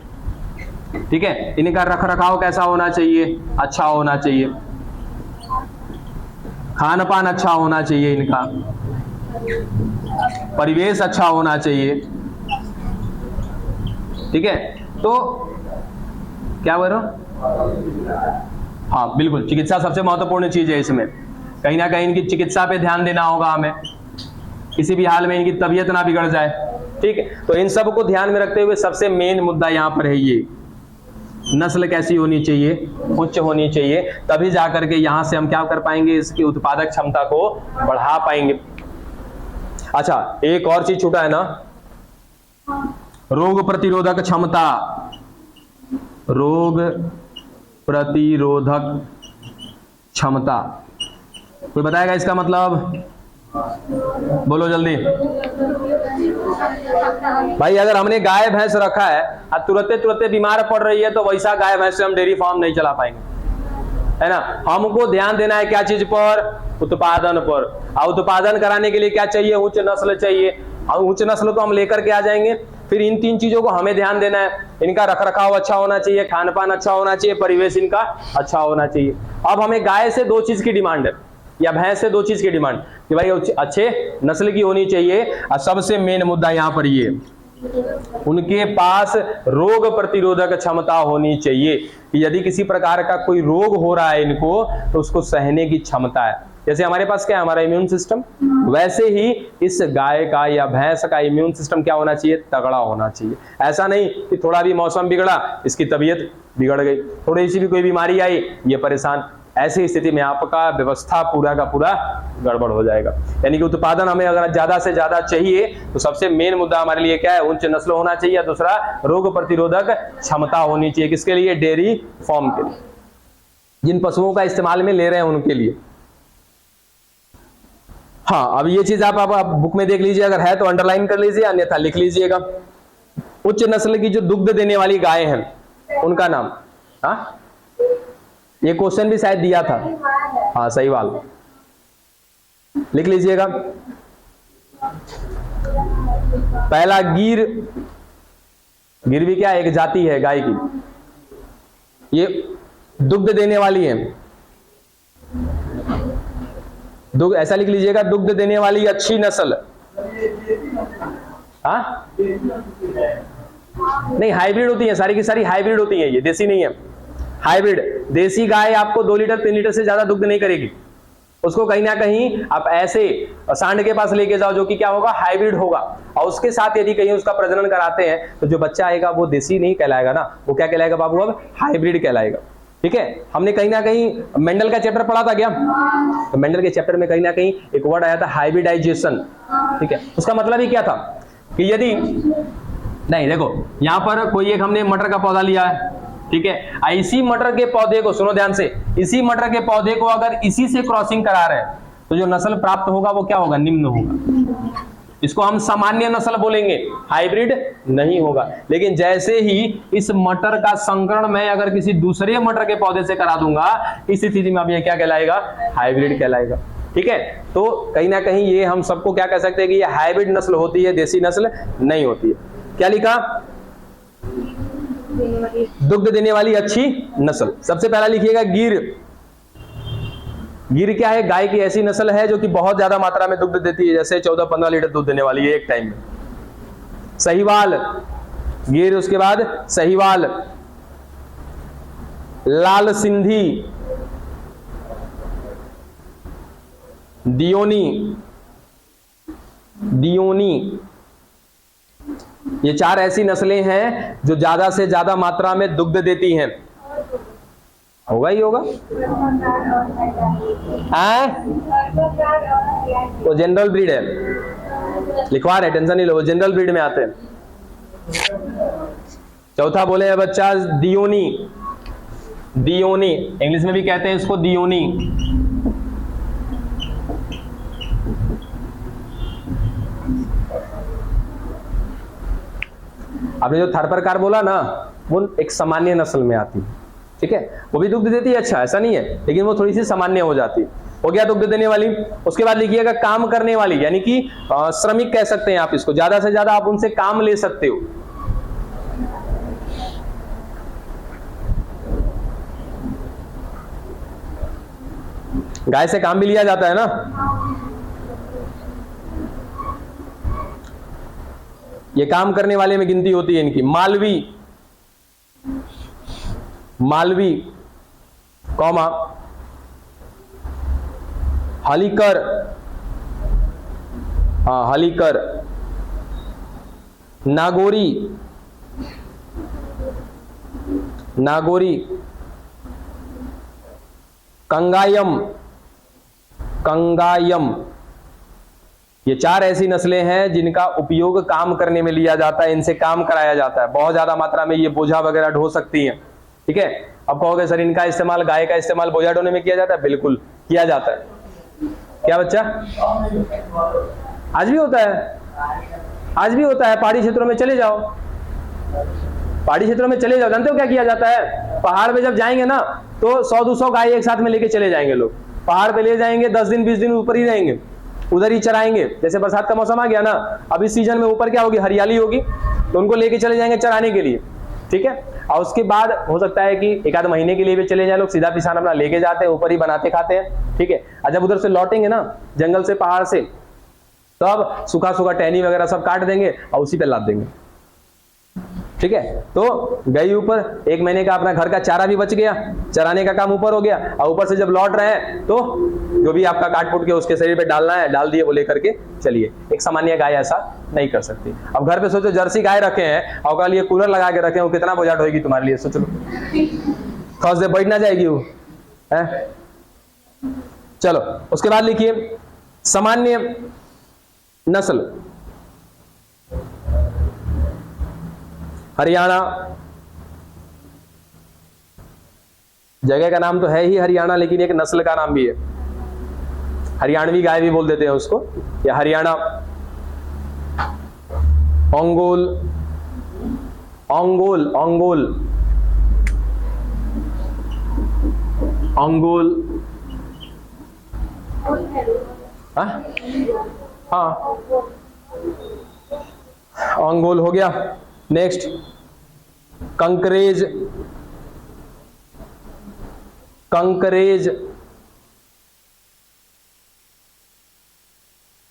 ठीक है, इनका रख रखाव कैसा होना चाहिए, अच्छा होना चाहिए, खान पान अच्छा होना चाहिए, इनका परिवेश अच्छा होना चाहिए। ठीक है, तो क्या बोल रहा हूं, हाँ बिल्कुल, चिकित्सा सबसे महत्वपूर्ण चीज है इसमें। कहीं ना कहीं इनकी चिकित्सा पे ध्यान देना होगा हमें, किसी भी हाल में इनकी तबीयत ना बिगड़ जाए। ठीक है, तो इन सब को ध्यान में रखते हुए सबसे मेन मुद्दा यहां पर है ये, नस्ल कैसी होनी चाहिए, उच्च होनी चाहिए, तभी जाकर के यहां से हम क्या कर पाएंगे, इसकी उत्पादक क्षमता को बढ़ा पाएंगे। अच्छा, एक और चीज छूटा है ना, रोग प्रतिरोधक क्षमता, रोग प्रतिरोधक क्षमता, कोई बताएगा इसका मतलब, बोलो जल्दी भाई। अगर हमने गाय भैंस रखा है और तुरंते तुरंते बीमार पड़ रही है तो वैसा गाय भैंस से हम डेयरी फार्म नहीं चला पाएंगे, है ना। हमको ध्यान देना है क्या चीज पर, उत्पादन पर। और उत्पादन कराने के लिए क्या चाहिए, उच्च नस्ल चाहिए। और उच्च नस्ल को हम लेकर के आ जाएंगे, फिर इन तीन चीजों को हमें ध्यान देना है। इनका रखरखाव अच्छा होना चाहिए, खान पान अच्छा होना चाहिए, परिवेश इनका अच्छा होना चाहिए। अब हमें गाय से दो चीज की डिमांड है, या भैंस से दो चीज की डिमांड कि भाई अच्छे नस्ल की होनी चाहिए, और सबसे मेन मुद्दा यहां पर ये, उनके पास रोग प्रतिरोधक क्षमता होनी चाहिए कि यदि किसी प्रकार का कोई रोग हो रहा है इनको, तो उसको सहने की क्षमता है। जैसे हमारे पास क्या है, हमारा इम्यून सिस्टम, वैसे ही इस गाय का या भैंस का इम्यून सिस्टम क्या होना चाहिए, तगड़ा होना चाहिए। ऐसा नहीं कि थोड़ा भी मौसम बिगड़ा इसकी तबीयत बिगड़ गई, थोड़ी सी भी कोई बीमारी आई ये परेशान। ऐसी स्थिति में आपका व्यवस्था पूरा का पूरा गड़बड़ हो जाएगा। यानी कि उत्पादन हमें अगर ज्यादा से ज्यादा चाहिए तो सबसे मेन मुद्दा हमारे लिए क्या है, उच्च नस्ल होना चाहिए। दूसरा, रोग प्रतिरोधक क्षमता होनी चाहिए। किसके लिए, डेयरी फार्म के लिए, जिन पशुओं का इस्तेमाल में ले रहे हैं उनके लिए। हाँ, अब ये चीज आप बुक में देख लीजिए, अगर है तो अंडरलाइन कर लीजिए, अन्यथा लिख लीजिएगा। उच्च नस्ल की जो दुग्ध देने वाली गाय हैं उनका नाम, हाँ ये क्वेश्चन भी शायद दिया था, हाँ सही बात, लिख लीजिएगा। पहला गिर, गिर भी क्या एक जाति है गाय की, ये दुग्ध देने वाली है। दुग्ध ऐसा लिख लीजिएगा, दुग्ध देने वाली अच्छी नस्ल। हाँ नहीं, हाइब्रिड होती है, सारी की सारी हाइब्रिड होती है, ये देसी नहीं है, हाइब्रिड। देसी गाय आपको 2 लीटर 3 लीटर से ज्यादा दुग्ध नहीं करेगी, उसको कहीं ना कहीं आप ऐसे सांड के पास लेके जाओ जो कि क्या होगा, हाइब्रिड होगा। और उसके साथ यदि कहीं उसका प्रजनन कराते हैं तो जो बच्चा आएगा वो देसी नहीं कहलाएगा ना, वो क्या कहलाएगा बाबू, अब हाइब्रिड कहलाएगा। ठीक है, हमने कहीं ना कहीं मेंडल का चैप्टर पढ़ा था क्या, तो मेंडल के चैप्टर में कहीं ना कहीं एक वर्ड आया था हाइब्रिडाइजेशन। ठीक है, उसका मतलब ही क्या था कि यदि नहीं, देखो यहां पर कोई एक हमने मटर का पौधा लिया है, ठीक है, इसी मटर के पौधे को, सुनो ध्यान से, इसी मटर के पौधे को अगर इसी से क्रॉसिंग करा रहे हैं तो जो नस्ल प्राप्त होगा वो क्या होगा, निम्न होगा। इसको हम सामान्य नस्ल बोलेंगे, हाइब्रिड नहीं होगा। लेकिन जैसे ही इस मटर का संकरण मैं अगर किसी दूसरे मटर के पौधे से करा दूंगा, इस स्थिति में अब ये क्या कहलाएगा, हाइब्रिड कहलाएगा। ठीक है, तो कहीं ना कहीं ये हम सबको क्या कह सकते हैं कि ये हाइब्रिड नस्ल होती है, देसी नस्ल नहीं होती है। क्या लिखा, दुग्ध देने वाली अच्छी नस्ल। सबसे पहला लिखिएगा गिर। गिर क्या है, गाय की ऐसी नस्ल है जो कि बहुत ज्यादा मात्रा में दुग्ध देती है, जैसे 14-15 लीटर दूध देने वाली है एक टाइम में। सहीवाल, गिर, उसके बाद सहीवाल, लाल सिंधी, दियोनी, दियोनी, ये 4 ऐसी नस्लें हैं जो ज्यादा से ज्यादा मात्रा में दुग्ध देती हैं। होगा ही होगा, वो जनरल ब्रीड है, लिखवा रहे, टेंशन नहीं लो, वो जनरल ब्रीड में आते हैं। चौथा बोले हैं बच्चा दियोनी, दियोनी इंग्लिश में भी कहते हैं इसको दियोनी। आपने जो थारपारकर बोला ना, वो एक सामान्य नस्ल में आती है। ठीक है, वो भी दुग्ध देती है, अच्छा ऐसा नहीं है, लेकिन वो थोड़ी सी सामान्य हो जाती है। हो गया दुग्ध देने वाली। उसके बाद लिखिएगा काम करने वाली, यानी कि श्रमिक कह सकते हैं आप इसको, ज्यादा से ज्यादा आप उनसे काम ले सकते हो। गाय से काम भी लिया जाता है ना। ये काम करने वाले में गिनती होती है इनकी। मालवी, मालवी कौमा हलीकर, हाँ हलीकर, नागोरी, नागोरी, कंगायम, कंगायम, ये 4 ऐसी नस्लें हैं जिनका उपयोग काम करने में लिया जाता है, इनसे काम कराया जाता है। बहुत ज्यादा मात्रा में ये बोझा वगैरह ढो सकती हैं, ठीक है। अब कहोगे सर इनका इस्तेमाल, गाय का इस्तेमाल बोझा ढोने में किया जाता है? बिल्कुल किया जाता है। क्या बच्चा? आज भी होता है, आज भी होता है। पहाड़ी क्षेत्रों में चले जाओ, पहाड़ी क्षेत्रों में चले जाओ, जानते हो क्या किया जाता है? पहाड़ पे जब जाएंगे ना तो 100-200 गाय एक साथ में लेके चले जाएंगे लोग। पहाड़ पे ले जाएंगे, 10 दिन 20 दिन ऊपर ही रहेंगे, उधर ही चराएंगे। जैसे बरसात का मौसम आ गया ना, अब इस सीजन में ऊपर क्या होगी, हरियाली होगी, तो उनको लेके चले जाएंगे चराने के लिए, ठीक है। और उसके बाद हो सकता है कि 1 आध महीने के लिए भी चले जाए लोग, सीधा पिसान अपना लेके जाते हैं, ऊपर ही बनाते खाते हैं, ठीक है। और जब उधर से लौटेंगे ना जंगल से, पहाड़ से, तब सूखा सूखा टहनी वगैरह सब काट देंगे और उसी पे लाद देंगे, ठीक है। तो गई ऊपर, 1 महीने का अपना घर का चारा भी बच गया, चराने का काम ऊपर हो गया, और ऊपर से जब लौट रहे हैं तो जो भी आपका काट फूट के उसके शरीर पे डालना है डाल दिए, वो लेकर के चलिए। एक सामान्य गाय ऐसा नहीं कर सकती। अब घर पे सोचो जर्सी गाय रखे हैं और उसके लिए कूलर लगा के रखे हैं, वो कितना बोझा ढोएगी तुम्हारे लिए, सोच लो। खौस से बैठ ना जाएगी वो है। चलो उसके बाद लिखिए सामान्य नस्ल, हरियाणा, जगह का नाम तो है ही हरियाणा, लेकिन एक नस्ल का नाम भी है, हरियाणवी गाय भी बोल देते हैं उसको, या हरियाणा। ओंगोल, ओंगोल, ओंगोल, ओंगोल, हाँ ओंगोल हो गया। नेक्स्ट कंकरेज, कंकरेज,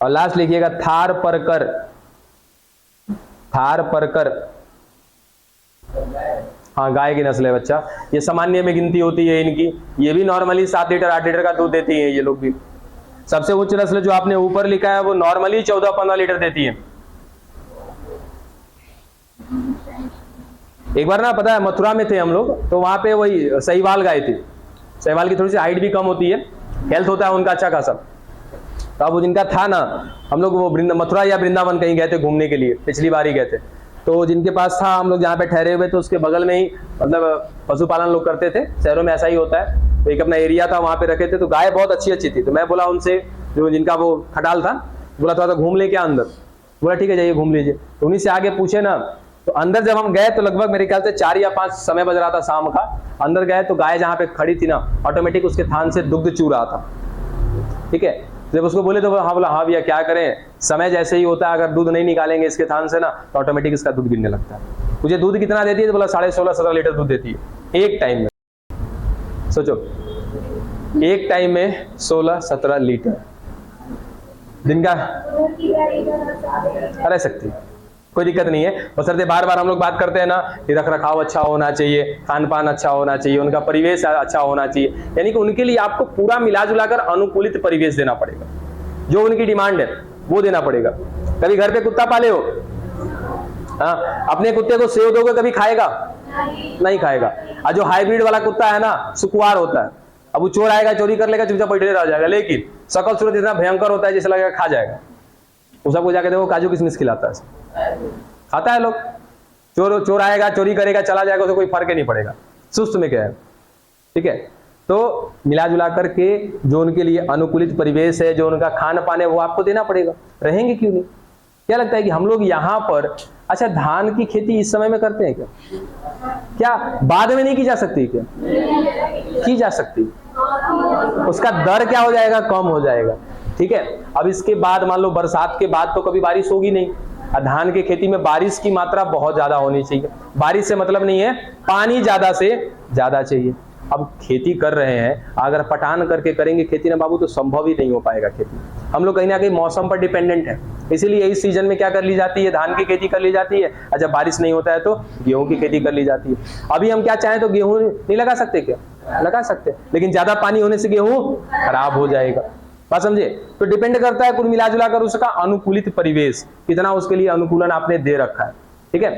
और लास्ट लिखिएगा थार परकर, थार परकर, हाँ गाय की नस्ल है बच्चा। ये सामान्य में गिनती होती है इनकी, ये भी नॉर्मली 7 लीटर 8 लीटर का दूध देती है ये लोग भी। सबसे उच्च नस्ल जो आपने ऊपर लिखा है वो नॉर्मली 14-15 लीटर देती है। एक बार ना पता है मथुरा में थे हम लोग, तो वहां पे वही सहीवाल गाय थी। सहीवाल की थोड़ी सी हाइट भी कम होती है, हेल्थ होता है उनका अच्छा खासा। तो अब जिनका था ना, हम लोग वो मथुरा या वृंदावन कहीं गए थे घूमने के लिए, पिछली बार ही गए थे, तो जिनके पास था, हम लोग जहाँ पे ठहरे हुए थे उसके बगल में ही मतलब पशुपालन लोग करते थे, शहरों में ऐसा ही होता है। तो एक अपना एरिया था, वहाँ पे रखे थे, तो गाय बहुत अच्छी अच्छी थी। तो मैं बोला उनसे, जो जिनका वो खटाल था, बोला थोड़ा सा घूम ले क्या अंदर? बोला ठीक है जाइए घूम लीजिए। तो उन्हीं से आगे पूछे ना, तो अंदर जब हम गए तो लगभग मेरे ख्याल से 4 या 5 समय बज रहा था शाम का। अंदर गए तो गाय जहाँ पे खड़ी थी ना, ऑटोमेटिक उसके थान से दुग्ध चू रहा था, ठीक है। जब उसको बोले तो हाँ, बोला हाँ भैया क्या करें, समय जैसे ही होता है, अगर दूध नहीं निकालेंगे इसके थान से ना तो ऑटोमेटिक इसका दूध गिरने लगता है। मुझे दूध कितना देती है? तो बोला 16.5-17 लीटर दूध देती है एक टाइम में। सोचो एक टाइम में 16-17 लीटर दिन का रह सकती है, कोई दिक्कत नहीं है। बशर्ते बार बार हम लोग बात करते हैं ना कि रख रखाव अच्छा होना चाहिए, खान पान अच्छा होना चाहिए, उनका परिवेश अच्छा होना चाहिए, यानी कि उनके लिए आपको पूरा मिला जुलाकर अनुकूलित परिवेश देना पड़ेगा। जो उनकी डिमांड है वो देना पड़ेगा। कभी घर पे कुत्ता पाले हो, हाँ, अपने कुत्ते को सेव दोगे कभी खाएगा? नहीं खाएगा। और जो हाइब्रिड वाला कुत्ता है ना, सुकुआर होता है। अब वो चोर आएगा, चोरी कर लेगा, चुपचाप बैठे रह जाएगा, लेकिन शकल सूरत इतना भयंकर होता है जैसे लगेगा खा जाएगा। उस सबको जाके देखो काजू किशमिश खिलाता है, खाता है लोग। चोर आएगा, चोरी करेगा, चला जाएगा, उसे कोई फर्क ही नहीं पड़ेगा। सुस्त में क्या है, ठीक है। तो मिला जुला करके जो उनके लिए अनुकूलित परिवेश है, जो उनका खान पान है, वो आपको देना पड़ेगा। रहेंगे क्यों नहीं? क्या लगता है कि हम लोग यहाँ पर, अच्छा धान की खेती इस समय में करते हैं क्या? क्या बाद में नहीं की जा सकती? क्या की जा सकती? उसका दर क्या हो जाएगा? कम हो जाएगा, ठीक है। अब इसके बाद मान लो बरसात के बाद तो कभी बारिश होगी नहीं। धान की खेती में बारिश की मात्रा बहुत ज्यादा होनी चाहिए। बारिश से मतलब नहीं है, पानी ज्यादा से ज्यादा चाहिए। अब खेती कर रहे हैं, अगर पटान करके करेंगे खेती ना बाबू तो संभव ही नहीं हो पाएगा खेती। हम लोग कहीं ना कहीं मौसम पर डिपेंडेंट है, इसीलिए इस सीजन में क्या कर ली जाती है, धान की खेती कर ली जाती है, और जब बारिश नहीं होता है तो गेहूं की खेती कर ली जाती है। अभी हम क्या चाहें तो गेहूं नहीं लगा सकते क्या, लगा सकते, लेकिन ज्यादा पानी होने से गेहूं खराब हो जाएगा। बात समझे? तो डिपेंड करता है कुल मिला जुला कर उसका अनुकूलित परिवेश कितना उसके लिए अनुकूलन आपने दे रखा है। ठीक है,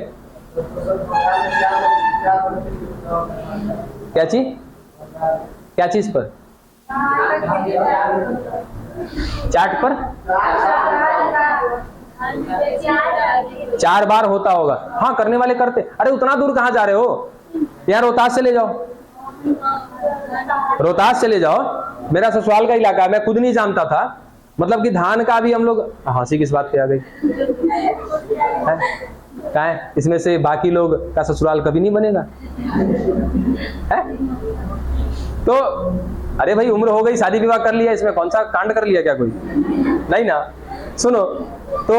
क्या चीज, क्या चीज पर, चार्ट पर 4 बार होता होगा, हाँ करने वाले करते। अरे उतना दूर कहाँ जा रहे हो यार, रोहतास चले जाओ, रोहतास चले जाओ, मेरा ससुराल का इलाका, मैं खुद नहीं जानता था, मतलब कि धान का भी हम लोग, हंसी किस बात पे आ गई है? इसमें से बाकी लोग का ससुराल कभी नहीं बनेगा है? तो अरे भाई उम्र हो गई, शादी विवाह कर लिया, इसमें कौन सा कांड कर लिया क्या कोई, नहीं ना। सुनो, तो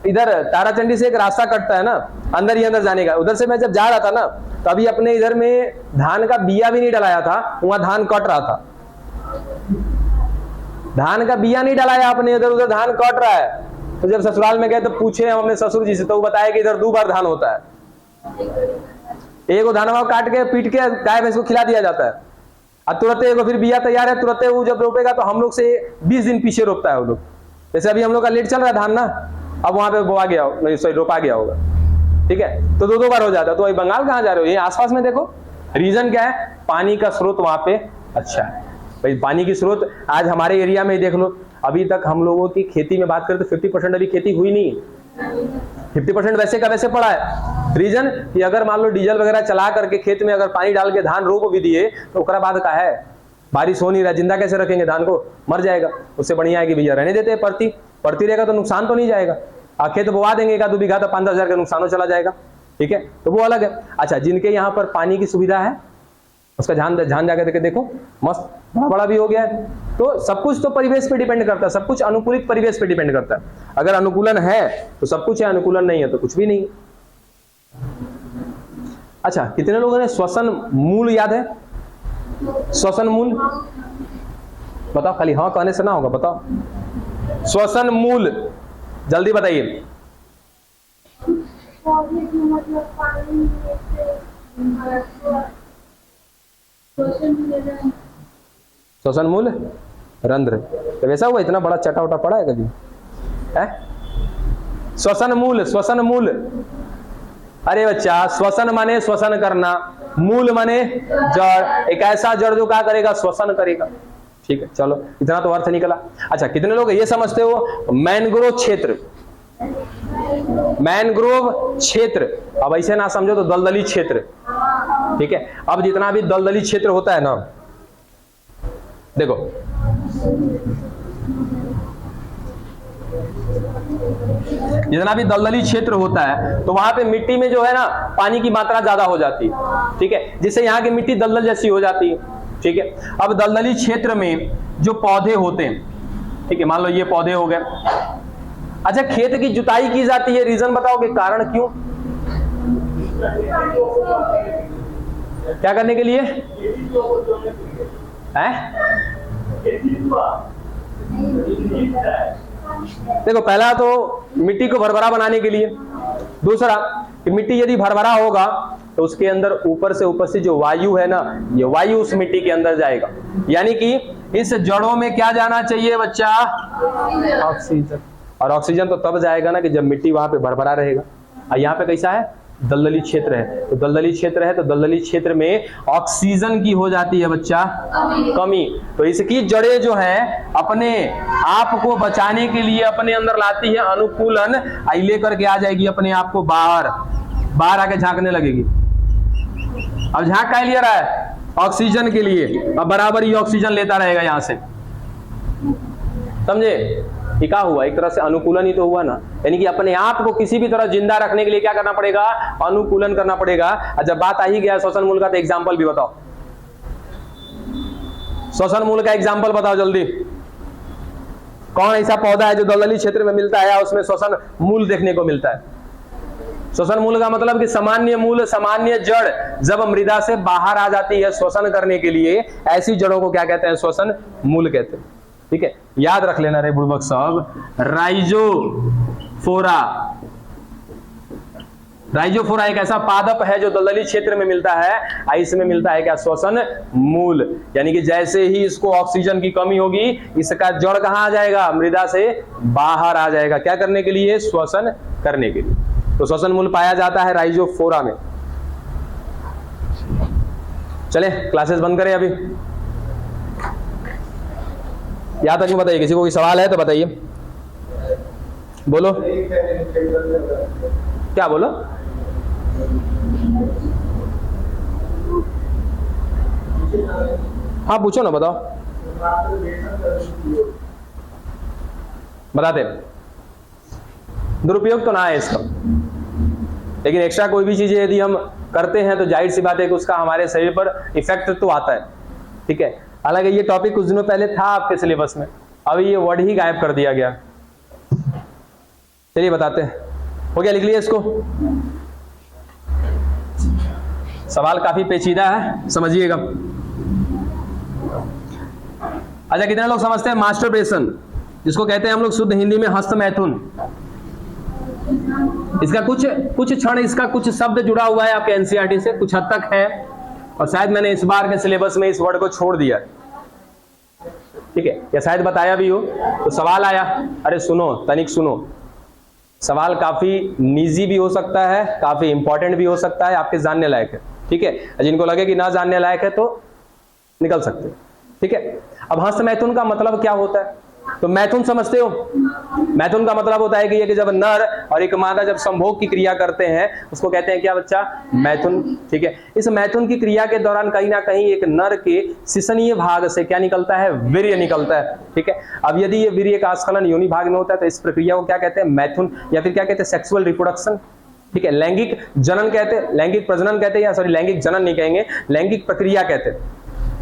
इधर ताराचंडी से एक रास्ता कटता है ना अंदर ही अंदर जाने का, उधर से मैं जब जा रहा था ना तो अभी अपने इधर में धान का बिया भी नहीं डलाया था, वहां धान कट रहा था, धान का बिया नहीं डलाया आपने, इधर उधर धान कट रहा है। तो जब ससुराल में गए तो पूछे हम अपने ससुर जी से, तो वो बताया कि इधर 2 बार धान होता है, एक वो धान काट के पीट के गाय भैंस को खिला दिया जाता है, और तुरंत एगो फिर बिया तैयार है, तुरंत वो जब रोपेगा तो हम लोग से 20 दिन पीछे रोपता है वो लोग। जैसे अभी हम लोग का लेट चल रहा है धान ना, अब वहां पे बोआ गया, सॉरी रोपा गया होगा, ठीक है, तो 2 बार हो जाता है। तो वही बंगाल कहाँ जा रहे हो, ये आसपास में देखो, रीजन क्या है, पानी का स्रोत वहां पे अच्छा है भाई, पानी की स्रोत आज हमारे एरिया में ही देख लो, अभी तक हम लोगों की खेती में बात करें तो 50% अभी खेती हुई नहीं है, 50% वैसे का वैसे पड़ा है। रीजन कि अगर मान लो डीजल वगैरह चला करके खेत में अगर पानी डाल के धान रोप भी दिए तो उसका बाद का है, बारिश हो नहीं रहा, जिंदा कैसे रखेंगे धान को, मर जाएगा। उससे बढ़िया है कि भैया रहने देते हैं, पड़ती रहेगा तो नुकसान तो नहीं जाएगा, खेत बोवा देंगे 1-2 बीघा तो 5-10 हजार का नुकसान हो चला जाएगा, ठीक है, तो वो अलग है। अच्छा, जिनके यहाँ पर पानी की सुविधा है उसका ध्यान जाकर देखो, मस्त बड़ा भी हो गया है। तो सब कुछ तो परिवेश पे डिपेंड करता है, सब कुछ अनुकूलित परिवेश पे डिपेंड करता है। अगर अनुकूलन है तो सब कुछ है, अनुकूलन नहीं है तो कुछ भी नहीं। अच्छा, कितने लोगों ने श्वसन मूल याद है? श्वसन मूल बताओ, खाली हाँ कहने से ना होगा, बताओ श्वसन मूल, जल्दी बताइए। श्वसन मूल रंध्र, तो वैसा हुआ, इतना बड़ा चटा उटा पड़ा है कभी है? श्वसन मूल, श्वसन मूल, अरे बच्चा श्वसन माने श्वसन करना, मूल माने जड़, एक ऐसा जड़ जो क्या करेगा, श्वसन करेगा। ठीक है, चलो इतना तो अर्थ निकला। अच्छा, कितने लोग ये समझते हो मैनग्रोव क्षेत्र, मैनग्रोव क्षेत्र, अब ऐसे ना समझो तो दलदली क्षेत्र, ठीक है। अब जितना भी दलदली क्षेत्र होता है ना, देखो जितना भी दलदली क्षेत्र होता है तो वहां पे मिट्टी में जो है ना पानी की मात्रा ज्यादा हो जाती है, ठीक है, जिससे यहाँ की मिट्टी दलदल जैसी हो जाती है, ठीक है। अब दलदली क्षेत्र में जो पौधे होते हैं, ठीक है, मान लो ये पौधे हो गए। अच्छा, खेत की जुताई की जाती है, रीजन बताओगे, कारण क्यों, क्या करने के लिए है? देखो, पहला तो मिट्टी को भरभरा बनाने के लिए, दूसरा कि मिट्टी यदि भरभरा होगा तो उसके अंदर ऊपर से उपस्थित जो वायु है ना, ये वायु उस मिट्टी के अंदर जाएगा, यानी कि इस जड़ों में क्या जाना चाहिए बच्चा, ऑक्सीजन। और ऑक्सीजन तो तब जाएगा ना कि जब मिट्टी वहां पे भरभरा रहेगा। और यहाँ पे कैसा है, दलदली क्षेत्र है, तो दलदली क्षेत्र है तो दलदली क्षेत्र में ऑक्सीजन की हो जाती है बच्चा कमी, तो इसकी जड़ें जो है अपने आप को बचाने के लिए अपने अंदर लाती है अनुकूलन, आई लेकर के आ जाएगी अपने आप को बाहर आके झांकने लगेगी। अब झांक क्या ले रहा है, ऑक्सीजन के लिए, अब बराबर ही ऑक्सीजन लेता रहेगा यहां से, समझे? क्या हुआ, एक तरह से अनुकूलन ही तो हुआ ना, यानी कि अपने आप को किसी भी तरह जिंदा रखने के लिए क्या करना पड़ेगा, अनुकूलन करना पड़ेगा। जब बात आ ही गया श्वसन मूल का, तो एग्जांपल भी बताओ, श्वसन मूल का एग्जांपल बताओ जल्दी। कौन ऐसा पौधा है जो दलदली क्षेत्र में मिलता है, उसमें श्वसन मूल देखने को मिलता है? श्वसन मूल का मतलब कि सामान्य मूल, सामान्य जड़ जब मृदा से बाहर आ जाती है श्वसन करने के लिए, ऐसी जड़ों को क्या कहते हैं? श्वसन मूल कहते हैं। ठीक है, याद रख लेना रे बुड़बक साहब, राइजोफोरा। राइजोफोरा एक ऐसा पादप है जो दलदली क्षेत्र में मिलता है, इसमें मिलता है क्या? श्वसन मूल। यानी कि जैसे ही इसको ऑक्सीजन की कमी होगी, इसका जड़ कहां आ जाएगा? मृदा से बाहर आ जाएगा। क्या करने के लिए? श्वसन करने के लिए। तो श्वसन मूल पाया जाता है राइजोफोरा में। चले क्लासेस बंद करें अभी। यहां तक बताइए, किसी को कोई सवाल है तो बताइए, बोलो। क्या बोलो? हाँ पूछो ना, बताओ। बताते। दुरुपयोग तो ना है इसका, लेकिन एक्स्ट्रा कोई भी चीजें यदि हम करते हैं तो जाहिर सी बात है कि उसका हमारे शरीर पर इफेक्ट तो आता है। ठीक है, हालांकि ये टॉपिक कुछ दिनों पहले था आपके सिलेबस में, अभी ये वर्ड ही गायब कर दिया गया। चलिए बताते हैं। हो गया? लिख लिया इसको। सवाल काफी पेचीदा है, समझिएगा। अच्छा, कितने लोग समझते हैं मास्टरबेशन, जिसको कहते हैं हम लोग शुद्ध हिंदी में हस्तमैथुन? इसका कुछ क्षण इसका कुछ शब्द जुड़ा हुआ है आपके एनसीईआरटी से, कुछ हद तक है, और शायद मैंने इस बार के सिलेबस में इस वर्ड को छोड़ दिया। ठीक है, या शायद बताया भी हो। तो सवाल आया, अरे सुनो तनिक सुनो, सवाल काफी निजी भी हो सकता है, काफी इंपॉर्टेंट भी हो सकता है, आपके जानने लायक है। ठीक है, जिनको लगे कि ना जानने लायक है तो निकल सकते हैं। ठीक है, अब हस्तमैथुन का मतलब क्या होता है? तो मैथुन समझते हो? मैथुन का मतलब होता है कि ये कि जब नर और एक मादा जब संभोग की क्रिया करते हैं, उसको कहते हैं क्या बच्चा? मैथुन। ठीक है, इस मैथुन की क्रिया के दौरान कहीं ना कहीं एक नर के शिश्नीय भाग से क्या निकलता है? वीर्य निकलता है। ठीक है, अब यदि ये वीर्य का स्खलन योनि भाग में होता है तो इस प्रक्रिया को क्या कहते हैं? मैथुन, या फिर क्या कहते हैं? Sexual reproduction. ठीक है, लैंगिक जनन कहते हैं, लैंगिक प्रजनन कहते हैं, या सॉरी लैंगिक जनन नहीं कहेंगे, लैंगिक प्रक्रिया कहते हैं।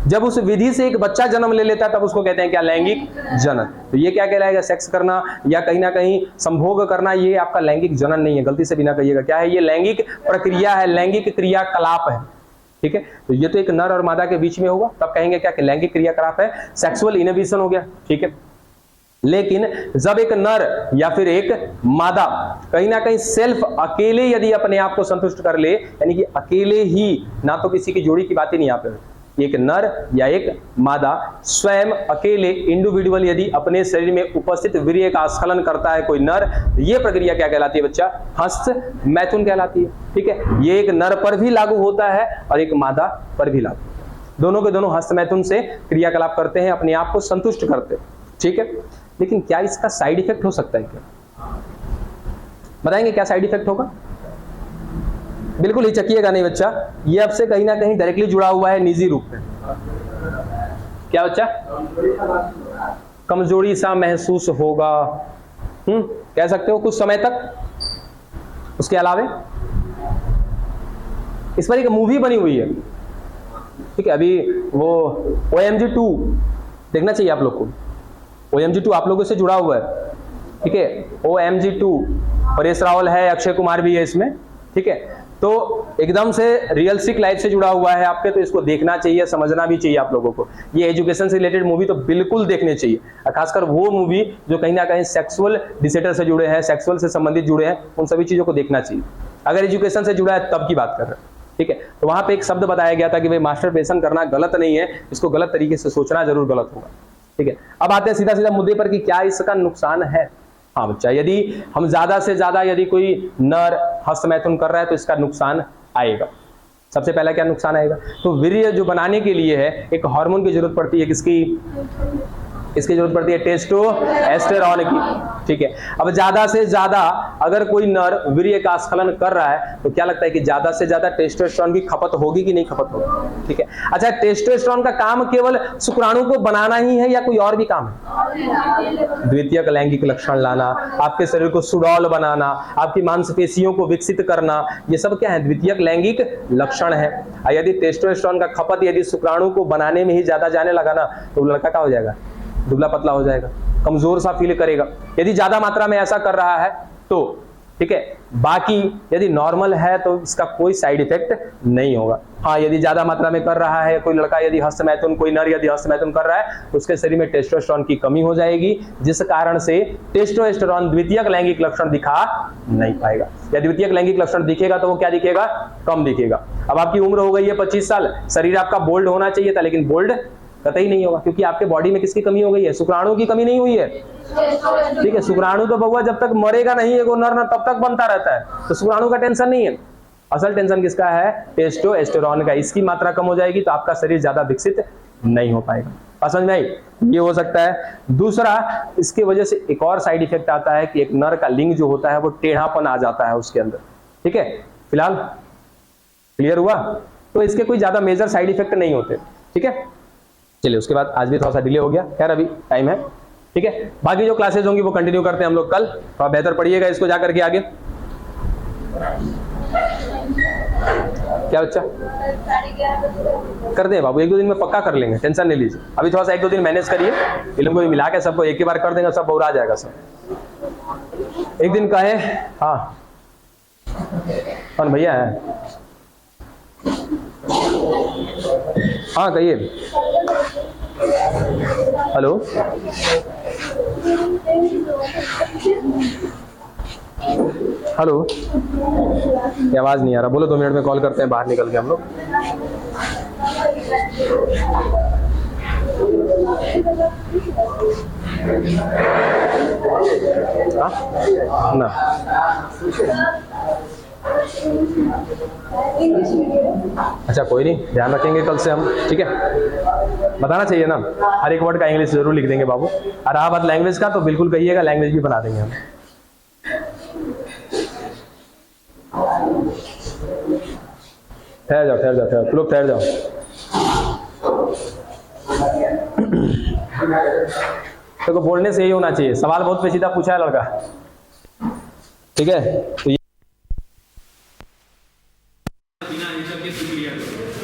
जब उस विधि से एक बच्चा जन्म ले लेता है तब उसको कहते हैं क्या? लैंगिक जनन। तो ये क्या कहलाएगा? सेक्स करना या कहीं ना कहीं संभोग करना, ये आपका लैंगिक जनन नहीं है, गलती से भी ना कहिएगा। क्या है? ये लैंगिक प्रक्रिया है, लैंगिक क्रियाकलाप है। ठीक है, तो ये तो एक नर और मादा के बीच में होगा, तब कहेंगे क्या? कि लैंगिक क्रियाकलाप है, सेक्सुअल इनहिबिशन हो गया। ठीक है, लेकिन जब एक नर या फिर एक मादा कहीं ना कहीं सेल्फ अकेले यदि अपने आप को संतुष्ट कर ले, यानी कि अकेले ही, ना तो किसी की जोड़ी की बात ही नहीं यहाँ पे, एक नर या एक मादा स्वयं अकेले इंडिविजुअल यदि अपने शरीर में उपस्थित वीर्य का स्खलन करता है कोई नर, तो ये प्रक्रिया क्या कहलाती है बच्चा? हस्तमैथुन कहलाती है। ठीक है, ये एक नर पर भी लागू होता है और एक मादा पर भी लागू, दोनों के दोनों हस्तमैथुन से क्रियाकलाप करते हैं, अपने आप को संतुष्ट करते हैं। ठीक है, लेकिन क्या इसका साइड इफेक्ट हो सकता है? क्या बताएंगे क्या साइड इफेक्ट होगा? बिल्कुल हिचकिएगा नहीं बच्चा, ये आपसे कहीं ना कहीं डायरेक्टली जुड़ा हुआ है निजी रूप में। क्या बच्चा? कमजोरी सा महसूस होगा, कह सकते हो कुछ समय तक। उसके अलावे इस पर एक मूवी बनी हुई है। ठीक है, अभी वो OMG 2 देखना चाहिए आप लोग को। OMG 2 आप लोगों से जुड़ा हुआ है। ठीक है, OMG 2, परेश रावल है, अक्षय कुमार भी है इसमें। ठीक है, तो एकदम से रियलिस्टिक लाइफ से जुड़ा हुआ है आपके, तो इसको देखना चाहिए, समझना भी चाहिए आप लोगों को। ये एजुकेशन से रिलेटेड मूवी तो बिल्कुल देखने चाहिए, खासकर वो मूवी जो कहीं ना कहीं सेक्सुअल डिसेटर से जुड़े हैं, सेक्सुअल से संबंधित जुड़े हैं, उन सभी चीजों को देखना चाहिए। अगर एजुकेशन से जुड़ा है तब की बात कर रहे हैं। ठीक है, तो वहां पे एक शब्द बताया गया था कि भाई मास्टरबेशन करना गलत नहीं है, इसको गलत तरीके से सोचना जरूर गलत होगा। ठीक है, अब आते हैं सीधा सीधा मुद्दे पर कि क्या इसका नुकसान है। हाँ बच्चा, यदि हम ज्यादा से ज्यादा यदि कोई नर हस्तमैथुन कर रहा है तो इसका नुकसान आएगा। सबसे पहला क्या नुकसान आएगा? तो वीर्य जो बनाने के लिए है एक हार्मोन की जरूरत पड़ती है। किसकी? इसकी जरूरत पड़ती है टेस्टोस्टेरोन की। ठीक है, अब ज्यादा से ज्यादा अगर कोई नर वीर्य का स्खलन कर रहा है तो क्या लगता है कि ज्यादा से ज्यादा टेस्टोस्टेरोन की खपत होगी कि नहीं खपत होगी? ठीक है, अच्छा टेस्टोस्टेरोन का काम केवल शुक्राणु को बनाना ही है या कोई और भी काम है? द्वितीयक लैंगिक लक्षण लाना, आपके शरीर को सुडौल बनाना, आपकी मांसपेशियों को विकसित करना, ये सब क्या है? द्वितीयक लैंगिक लक्षण है। यदि टेस्टोस्टेरोन का खपत यदि शुक्राणु को बनाने में ही ज्यादा जाने लगा ना तो लड़का क्या हो जाएगा? दुबला पतला हो जाएगा, कमजोर सा फील करेगा। यदि ज्यादा मात्रा में ऐसा कर रहा है तो ठीक है। बाकी यदि नॉर्मल है तो इसका कोई साइड इफेक्ट नहीं होगा। हाँ, यदि ज्यादा मात्रा में कर रहा है कोई लड़का, यदि हस्तमैथुन, कोई नर यदि हस्तमैथुन कर रहा है, उसके शरीर में टेस्टोस्टेरोन की कमी हो जाएगी, जिस कारण से टेस्टोस्टेरोन द्वितीयक लैंगिक लक्षण दिखा नहीं पाएगा। या द्वितीयक लैंगिक लक्षण दिखेगा तो वो क्या दिखेगा, कम दिखेगा। अब आपकी उम्र हो गई है 25 साल, शरीर आपका बोल्ड होना चाहिए था, लेकिन बोल्ड कतई नहीं होगा, क्योंकि आपके बॉडी में किसकी कमी हो गई है, शुक्राणु की कमी नहीं हुई है। ठीक है, शुक्राणु तो बउआ जब तक मरेगा नहीं एगो नर तब तक बनता रहता है, तो शुक्राणु का टेंशन नहीं है। असल टेंशन किसका है, टेस्टोस्टेरोन का। इसकी मात्रा कम हो जाएगी तो आपका शरीर ज्यादा विकसित नहीं हो पाएगा। समझ में आई? ये हो सकता है। दूसरा, इसके वजह से एक और साइड इफेक्ट आता है कि एक नर का लिंग जो होता है वो टेढ़ापन आ जाता है उसके अंदर। ठीक है, फिलहाल क्लियर हुआ? तो इसके कोई ज्यादा मेजर साइड इफेक्ट नहीं होते। ठीक है, चलिए उसके बाद आज भी थोड़ा सा डिले हो गया, खैर अभी टाइम है। ठीक है, बाकी जो क्लासेज होंगी वो कंटिन्यू करते हैं हम लोग कल। थोड़ा बेहतर पढ़िएगा इसको जाकर के आगे। क्या बच्चा कर दे बाबू, 1-2 दिन में पक्का कर लेंगे, टेंशन नहीं लीजिए। अभी थोड़ा सा 1-2 दिन मैनेज करिए, इन लोगों को मिला के सबको एक ही बार कर देंगे, सब बौरा जाएगा सब। एक दिन कहे, हाँ कौन भैया है? हाँ कहिए। हेलो, हेलो, आवाज नहीं आ रहा, बोलो 2 मिनट में कॉल करते हैं, बाहर निकल के हम लोग। ना अच्छा कोई नहीं, ध्यान रखेंगे कल से हम। ठीक है, बताना चाहिए ना, हर एक वर्ड का इंग्लिश जरूर लिख देंगे बाबू। और रहा बात लैंग्वेज का तो बिल्कुल कहिएगा, लैंग्वेज भी बना देंगे हम। ठहर जाओ, लोग ठहर जाओ। तो बोलने से यही होना चाहिए, सवाल बहुत पेचीदा पूछा है लड़का। ठीक है, तो